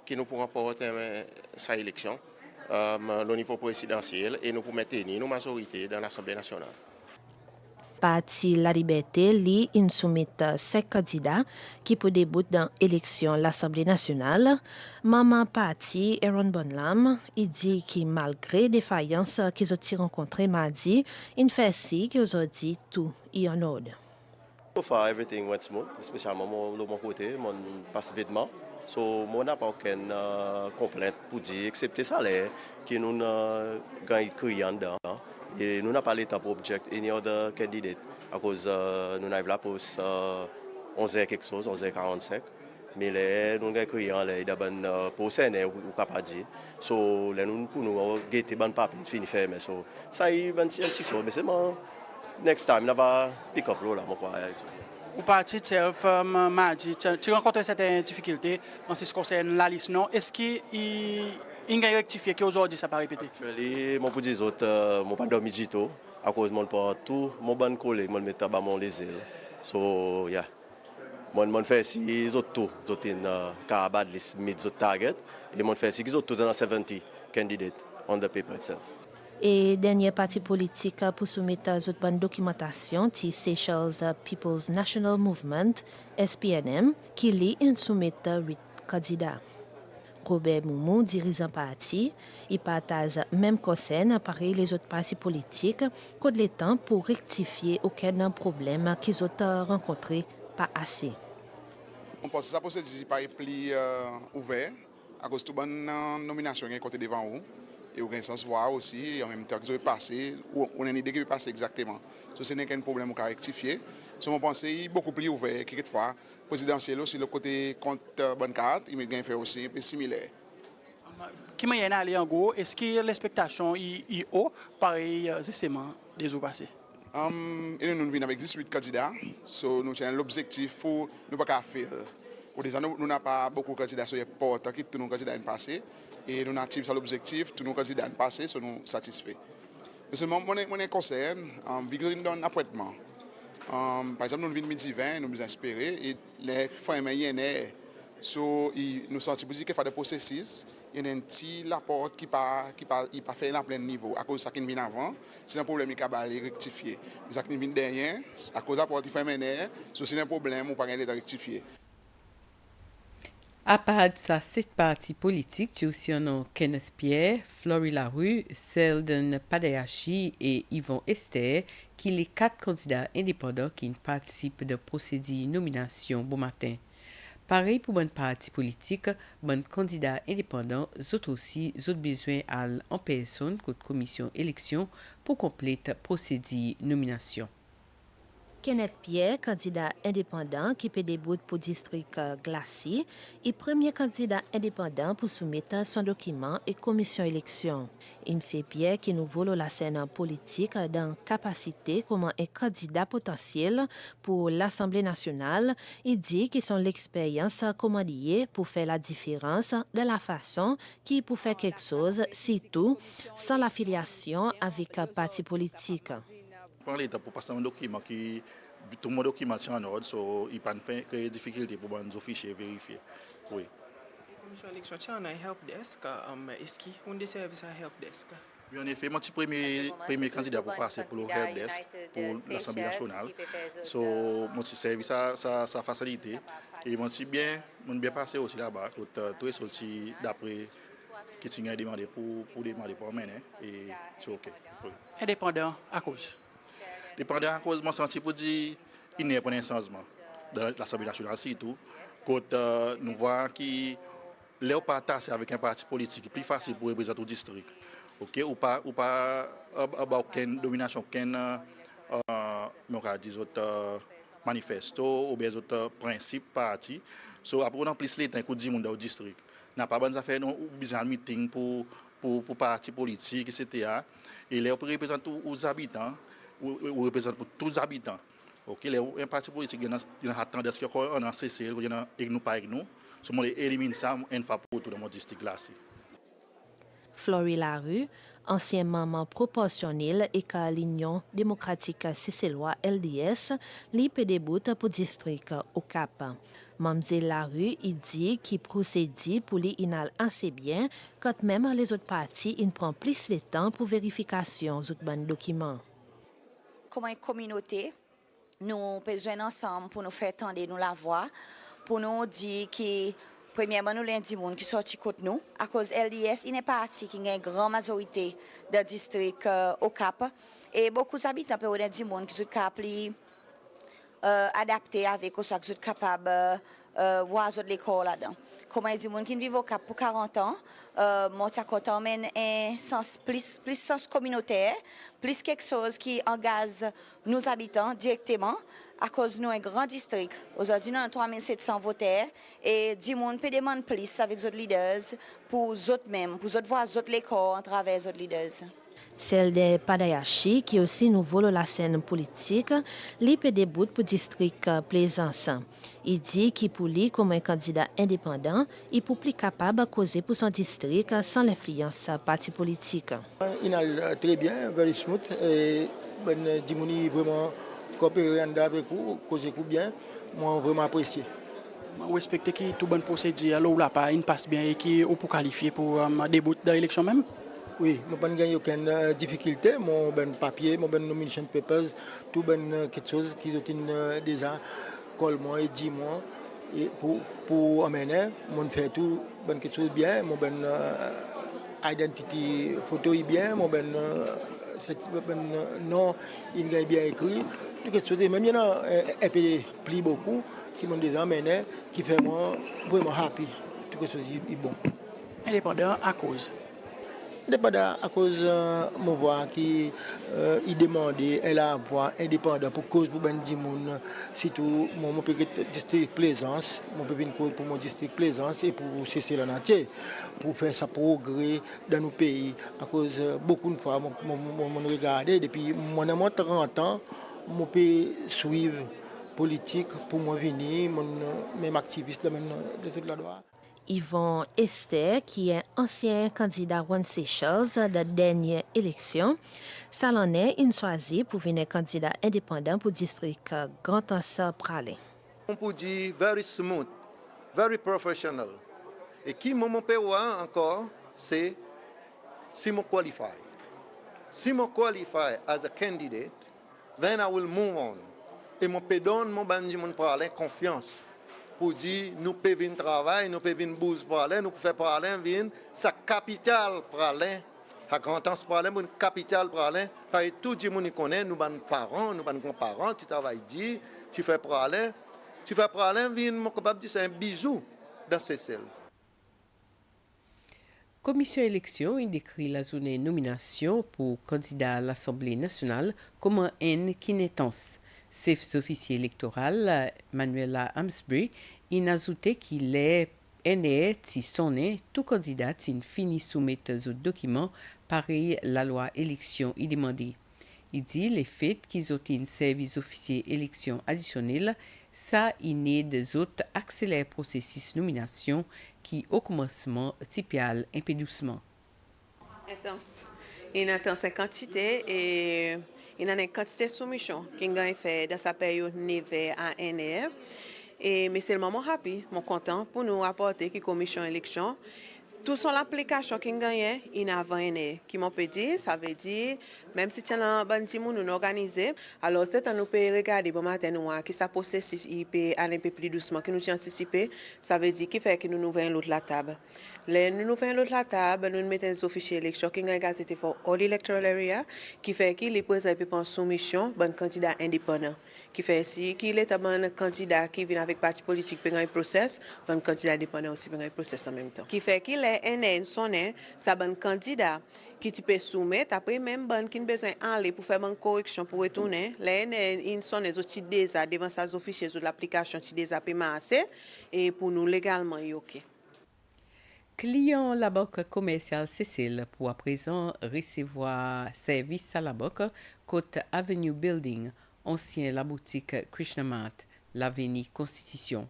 qui nous pourront porter sa élection au niveau présidentiel et nous pour maintenir nos majorités dans l'Assemblée nationale. Parti La Liberté li insoumet 5 candidats qui pour début dans l'élection l'Assemblée nationale. Maman parti Aaron Bonlam, il dit que malgré défaillances qu'ils ont rencontrées mardi, il fait si qu'ils ont dit tout est en ordre. So far everything went smooth, spécialement de mon côté, mon passe vitement. So, moi n'a pas aucune complainte pour dire, excepté ça, qui nous gagne criant dedans. Et nous n'avons pas le temps pour object any other candidate à cause nous n'avons la pause 11h quelque chose, 11h45. Mais nous avons criant les d'abord pour Séné ou capable dire. So, nous pour nous guetter ban papier fini fermé. So, ça y est un petit so, mais c'est mon next time on va pick up là mon quoi. Ou parti de mardi, tu rencontres certaines difficultés en ce qui concerne la liste, non? Est-ce qu'il y a rectifié qu'aujourd'hui ça pas répété? Moi pour dire autres, moi pas dormi du tout à cause mon pas tout mon bon collègue moi mettre bas mon les ailes. So yeah. Moi fait si les autres tout, les autres in Carabad list mid target et moi fait si les autres tout dans 70 candidates on the paper itself. Et dernier parti politique pour soumettre une bonne documentation, c'est Seychelles People's National Movement, SPNM, qui lit et soumet 8 candidats. Robert Moumou, dirigeant parti, il partage même conseil pareil les autres partis politiques, qu'au le temps pour rectifier aucun problème qu'ils ont rencontré pas assez. On pense que ça procédure pas plus ouvert à cause de toute bonne nomination qui est côté devant vous. Et au sens voir aussi, et en même temps qu'ils ont passé, on a une idée qui peut passer exactement. Ce n'est qu'un problème à rectifier. Je pense que c'est beaucoup plus ouvert quelquefois. Présidentiel aussi, le côté contre bonne carte, il m'a fait aussi un peu similaire. Qui m'a y allé en gros, est-ce que l'expectation est haut, pareil, justement, des autres passés? Nous venons avec 18 candidats, so nous avons l'objectif pour ne pas faire. Nous n'avons pas beaucoup de candidats sur les portes, qui tous nos candidats sont passés. Et nous activons sur l'objectif, tous nos candidats passés sont nous satisfaits. Mais seulement, mon conseil, vu que nous donnons un appointement. Par exemple, nous venons midi 20, nous nous inspirons, et les femmes nous sentons qu'il faut des processus. Il y a un petit rapport qui pas fait à plein niveau. À cause de ça qui vient avant, c'est un problème qui va rectifier. Mais ça qui vient derrière, à cause de rapport qui fait mener, c'est un problème ou pas de rectifier. À part de sa 7 partis politiques, tu as aussi un nom Kenneth Pierre, Florie Larue, Selden Padayachi et Yvon Esther, qui sont les 4 candidats indépendants qui participent de procédure nomination bon matin. Pareil pour bon parti politique, bon candidat indépendant, autres aussi, autres besoin en personne contre commission élection pour compléter procédure nomination. Kenneth Pierre, candidat indépendant qui peut débouter pour district Glacis, et premier candidat indépendant pour soumettre son document et commission élection. M. Pierre qui nous vole la scène politique dans capacité comme un candidat potentiel pour l'Assemblée nationale, il dit qu'ils sont l'expérience commandée pour faire la différence de la façon qui pour faire quelque chose, surtout sans l'affiliation avec un parti politique. Prendre l'État pour passer un document qui tout mon document est en ordre, so il pas fait créer des difficultés pour les officiers vérifier. Oui. Commission élection tu en help desk est-ce qu'il y a des services à help desk? Oui, en effet, moi je suis premier candidat pour passer pour le help desk pour l'Assemblée nationale. So mon service ça facilité et moi suis bien passé aussi là-bas tout est aussi d'après qui s'est demandé pour demander pour mener et c'est OK. Oui. Indépendant à cause. Dépendant à cause, mon senti pour dire il n'y a pas un changement dans l'Assemblée nationale, surtout quand nous voyons qu'il est partagé avec un parti politique plus facile pour représenter le district. OK, ou pas aucune domination, aucun manifesto ou bien autres principes parti. So après on a plus les temps que 10 monde dans le district. N'a pas besoin de faire un business meeting pour parti politique etc. Et les représente aux habitants ou représente pour tous les habitants. OK, un parti politique il a tendance que on a cessé, il a nous pas avec nous. So on élimine ça une fois pour tout dans mon district là. Florie Larue, ancien membre proportionnel et que l'Union démocratique sicéloise LDS, li peut débouter pour district au Cap. Mamzelle Larue, il dit qu'il procédit pour les inal assez bien, quand même les autres parties, il prend plus de temps pour vérification des documents. Comme une communauté, nous avons besoin ensemble pour nous faire entendre nous la voix, pour nous dire que premièrement, nous lundi monde qui sorti contre nous, à cause LDS, il n'est pas parti qui a une grande majorité de districts au Cap, et beaucoup d'habitants peuvent lundi monde qui sont capables adapter avec ce que sont capables de l'école là-dedans. Comme les gens qui vivent au Cap pour 40 ans, moi je content mène un sens plus sens communautaire, plus quelque chose qui engage nos habitants directement à cause de nous un grand district. Aujourd'hui nous avons 3700 voteurs et 10 monde peut demander plus avec les autres leaders pour les autres même, pour les autres voir les autres l'école à travers les autres leaders. Celle de Padayachi, qui est aussi nouveau la scène politique, lui peut début pour district Plaisance. Il dit qu'il pour lui, comme un candidat indépendant, il est plus capable de causer pour son district sans l'influence parti politique. Il a très bien, very smooth, et Dimouni vraiment coopéré avec vous, causer bien, moi vraiment apprécié. Vous respectez que tout bon procédure, là où la pas, il passe bien et qui est pour qualifier pour début de l'élection même? Oui, je n'ai pas aucune difficulté. Mon papier, mon nomination papers, tout quelque chose qui est déjà collement et 10 mois et pour amener, mon fait tout quelque chose bien, mon identity photo est bien, mon nom il est bien écrit, tout quelque chose. Même il y en a un peu plus beaucoup qui m'ont déjà amené, qui fait moi vraiment happy, tout quelque chose est bon. Indépendant à cause. Indépendant à cause de mon voix qui demandait la voix indépendante pour cause pour Bendimoun, surtout mon district Plaisance, mon peux venir pour mon district Plaisance et pour cesser la nature, pour faire ça progrès dans nos pays. À cause beaucoup de fois, mon regardé depuis mon 30 ans, mon peux suivre politique pour moi venir, même activiste de toute la droite. Yvon Esther, qui est ancien candidat One Seychelles de la dernière élection, ça l'en est une choisi pour venir candidat indépendant pour le district Grand Anse Pralé. On peut dire very smooth, very professional. Et qui me peut encore, c'est si je qualify. Si je qualify as a candidate, then I will move on. Et je peux donner mon parler confiance. Pour dire nous pouvons venir travailler, nous pouvons venir bouger pour aller, nous pouvons faire parler, venir sa capitale pour aller, à Grand Anse pour aller, une capitale pour aller, parce que tout le monde connaît, nous sommes parents, nous sommes grands-parents, tu travailles, tu fais pour aller, venir, mon capable de dire c'est un bijou dans ces cells. Commission élection a décrit la journée nomination pour candidat à l'Assemblée nationale comme un N qui n'est tense. Chef officier électoral Manuela Amsbury il a ajouté qu'il est si sonné tout candidat s'il finit soumettre ce document pareil la loi élection il demandé. Il dit les faits qu'ils ont un service officier élection additionnel ça il est des autres accélère processus nomination qui au commencement typial un peu doucement. Intense. Une intense quantité et il y a une quantité de soumissions qui ont fait dans sa période neve à NR. Mais c'est le moment happy, mon content pour nous apporter que la commission élection. Tout son l'application qui gagne in avant NR. Qui m'ont dit, ça veut dire, même si tu as un bon team nous organisé, alors c'est à nous peut regarder bon matin nous qui ça processus il peut aller un peu plus doucement que nous anticiper, ça veut dire qu'il fait que nous ouvrons l'autre la table. Nous ouvrons l'autre la table, nous mettons un officier élection qui gagne gazette for all electoral area qui fait qu'il est présent pour soumission bon candidat indépendant. Qui fait si qu'il est un candidat qui vient avec parti politique pour un process, bon candidat indépendant aussi pour un process en même temps. Qui fait qu'il est un sonné, ça bon candidat qui peut soumettre après même bon qui besoin aller pour faire une correction pour retourner, les sonné aussi déjà devant sa officiers de l'application qui déjà paiement assez et pour nous légalement OK. Client la banque commerciale Cécile pour à présent recevoir service à la banque côte Avenue Building, ancien la boutique Krishnamart, l'avenue Constitution.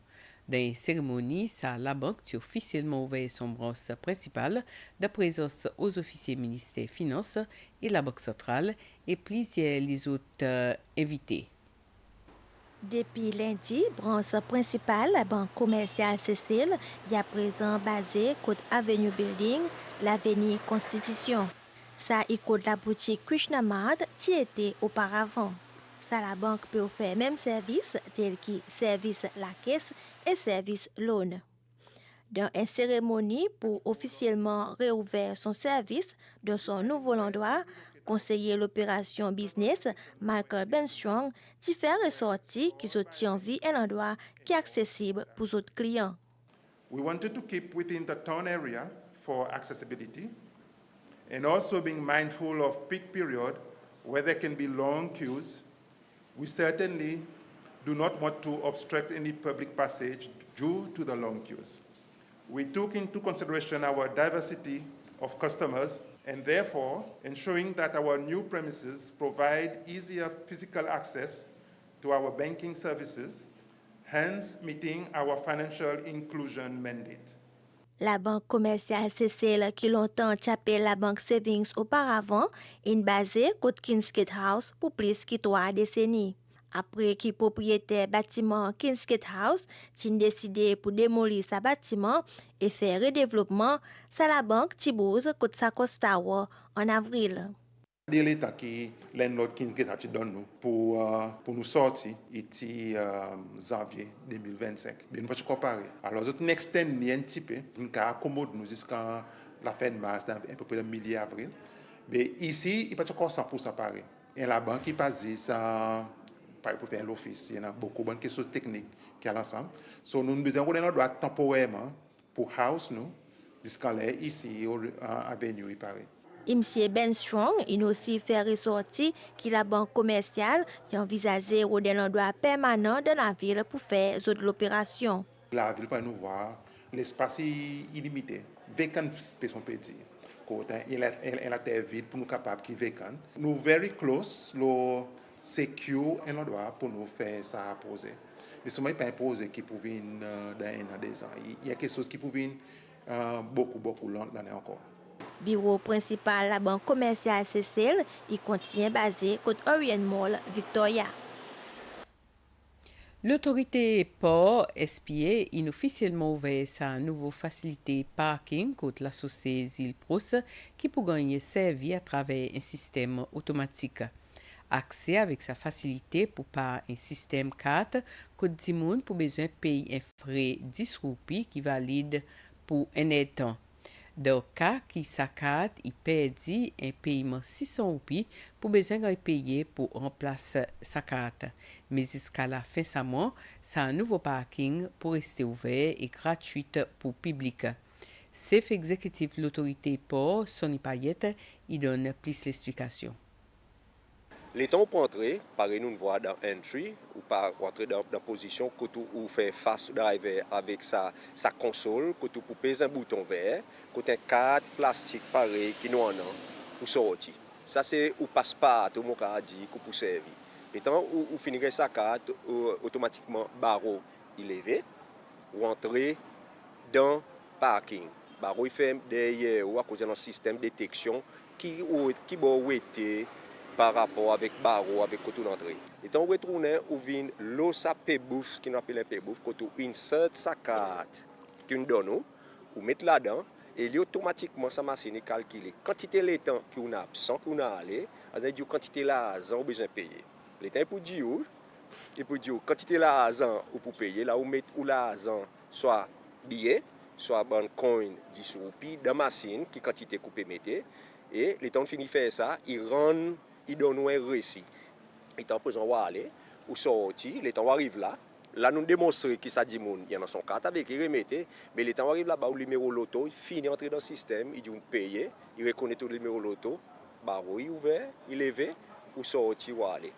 Dans une cérémonie, la banque a officiellement ouvert son branche principale de présence aux officiers ministère Finances et la Banque centrale et plusieurs les autres invités. Depuis lundi, branche principale la banque commerciale Cécile y a présent basée côté Avenue Building, l'avenue Constitution. Ça y côté la boutique Krishnamart qui était auparavant. Ça la banque peut offrir même service tel que service la caisse et service loan. Dans une cérémonie pour officiellement réouvrir son service dans son nouveau endroit, conseiller l'opération business, Michael Benstrong, qui fait ressortir qui soutient en vie un endroit qui est accessible pour les autres clients. We wanted to keep within the town area for accessibility and also being mindful of peak period where there can be long queues. We certainly do not want to obstruct any public passage due to the long queues. We took into consideration our diversity of customers and therefore ensuring that our new premises provide easier physical access to our banking services, hence meeting our financial inclusion mandate. La banque commerciale Cécile, qui longtemps s'appelle la banque Savings auparavant, est basée côté Kingsgate House pour plus que 3 décennies. Après que le propriétaire bâtiment Kingsgate House a décidé pour démolir sa bâtiment et faire redéveloppement, c'est la banque Tibouz côté Sakos Tower en avril. Délai qui landlord Kingsgate a donné nous pour nous sortir ici janvier 2025. Bien nous pas comparer. Alors autres extend un petit peu, nous accommode nous jusqu'à la fin de mars, à peu près le milieu avril. Mais ici, il pas encore 100% pareil. Et la banque qui passe ça pour faire l'office, il y a beaucoup de questions techniques qui sont ensemble. So, nous avons besoin d'un endroit temporairement pour house nous jusqu'à là ici à Avenue Paris. M. Ben Strong, il aussi fait ressortir que la banque commerciale a envisagé un endroit permanent dans la ville pour faire l'opération. La ville peut nous voir l'espace illimité, vacant space on peut dire. Elle a terre vide pour nous capables qui vacant. Nous very close le secure un endroit pour nous faire ça poser. Mais ce n'est pas imposé qui peut venir dans un an, 2 ans. Il y a quelque chose qui peut venir beaucoup longtemps encore. Bureau principal la banque commerciale Cécile, il continue basé côté Orient Mall, Victoria. L'autorité port SPA a officiellement ouvert sa nouvelle facilité parking contre la société Zilpros qui peut gagner servi à travers un système automatique. Accès avec sa facilité pour pas un système carte que du monde pour besoin payer un frais 10 roupies qui valide pour un temps. Dans le cas qui sa carte il perdit un paiement 600 roupies pour besoin de payer pour remplacer sa carte. Mais jusqu'à la fin de mois, c'est un nouveau parking pour rester ouvert et gratuit pour le public. Chef exécutif de l'autorité port, Sonny Payette, il donne plus d'explications. Les temps pour entrer, pareil nous voit dans entry ou pas entrer dans position que tu ou faire face driver avec sa console, que tu pour peser un bouton vert, côté carte plastique pareil qui nous en a pour sortir. Ça c'est ou passe pas tout mon cas dit que pour servir. Les temps où finirait sa carte automatiquement barreau il levé ou entrer dans parking. Barreau il fait derrière ou à cause d'un système de détection qui va être par rapport avec barreau, avec côté d'entrée. Et quand on retourne, on vient l'eau sa pebouf, qui nous appelle un pebouf, quand on insert sa carte, qu'on donne, on met là-dedans, et automatiquement, sa machine est calculée. Quantité de temps qu'on a absent, qu'on a allé, c'est-à-dire quantité l'argent qu'on a besoin de payer. Le temps pour dire, et pour dire quantité l'argent pour payer, là où met ou l'argent soit billet, soit bon coin 10 roupies, dans la machine, qui quantité qu'on peut mettre, et le temps de finir faire ça, il donne un récit. Et tant que on va aller, ou sortir, le temps arrive là. Là, nous démontrons que ça dit il y a dans son carte avec, il remettait, mais le temps arrive là-bas, le numéro loto, il finit d'entrer dans le système, il dit payer, il reconnaît tout le numéro loto, barreau il ouvert, il levé, ou sortir, ou aller.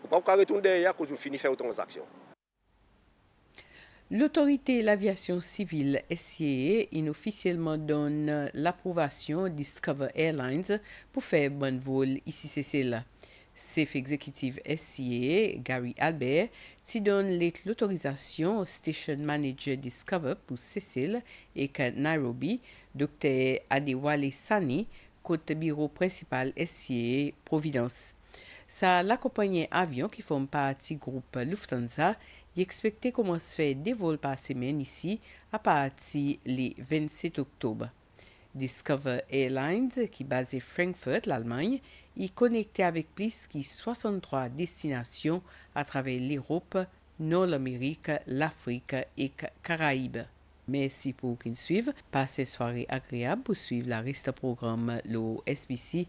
Vous ne pouvez pas retourner derrière quand vous finissez de faire une transaction. L'autorité de l'aviation civile SCAA inofficiellement donne l'approbation Discover Airlines pour faire bon vol ici Cécile. Chef exécutif SCAA, Gary Albert, qui donne l'autorisation Station Manager Discover pour Cécile et Nairobi, Dr. Adewale Sani, côté bureau principal SCAA Providence. Ça l'accompagnait avion qui forme partie groupe Lufthansa. Il expectait commencer à faire des vols par semaine ici à partir le 27 octobre. Discover Airlines, qui est basé à Francfort, l'Allemagne, est connecté avec plus de 63 destinations à travers l'Europe, Nord-Amérique, l'Afrique et Caraïbes. Merci pour qu'ils suivent. Passez une soirée agréable pour suivre la reste du programme, le SBC.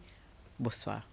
Bonsoir.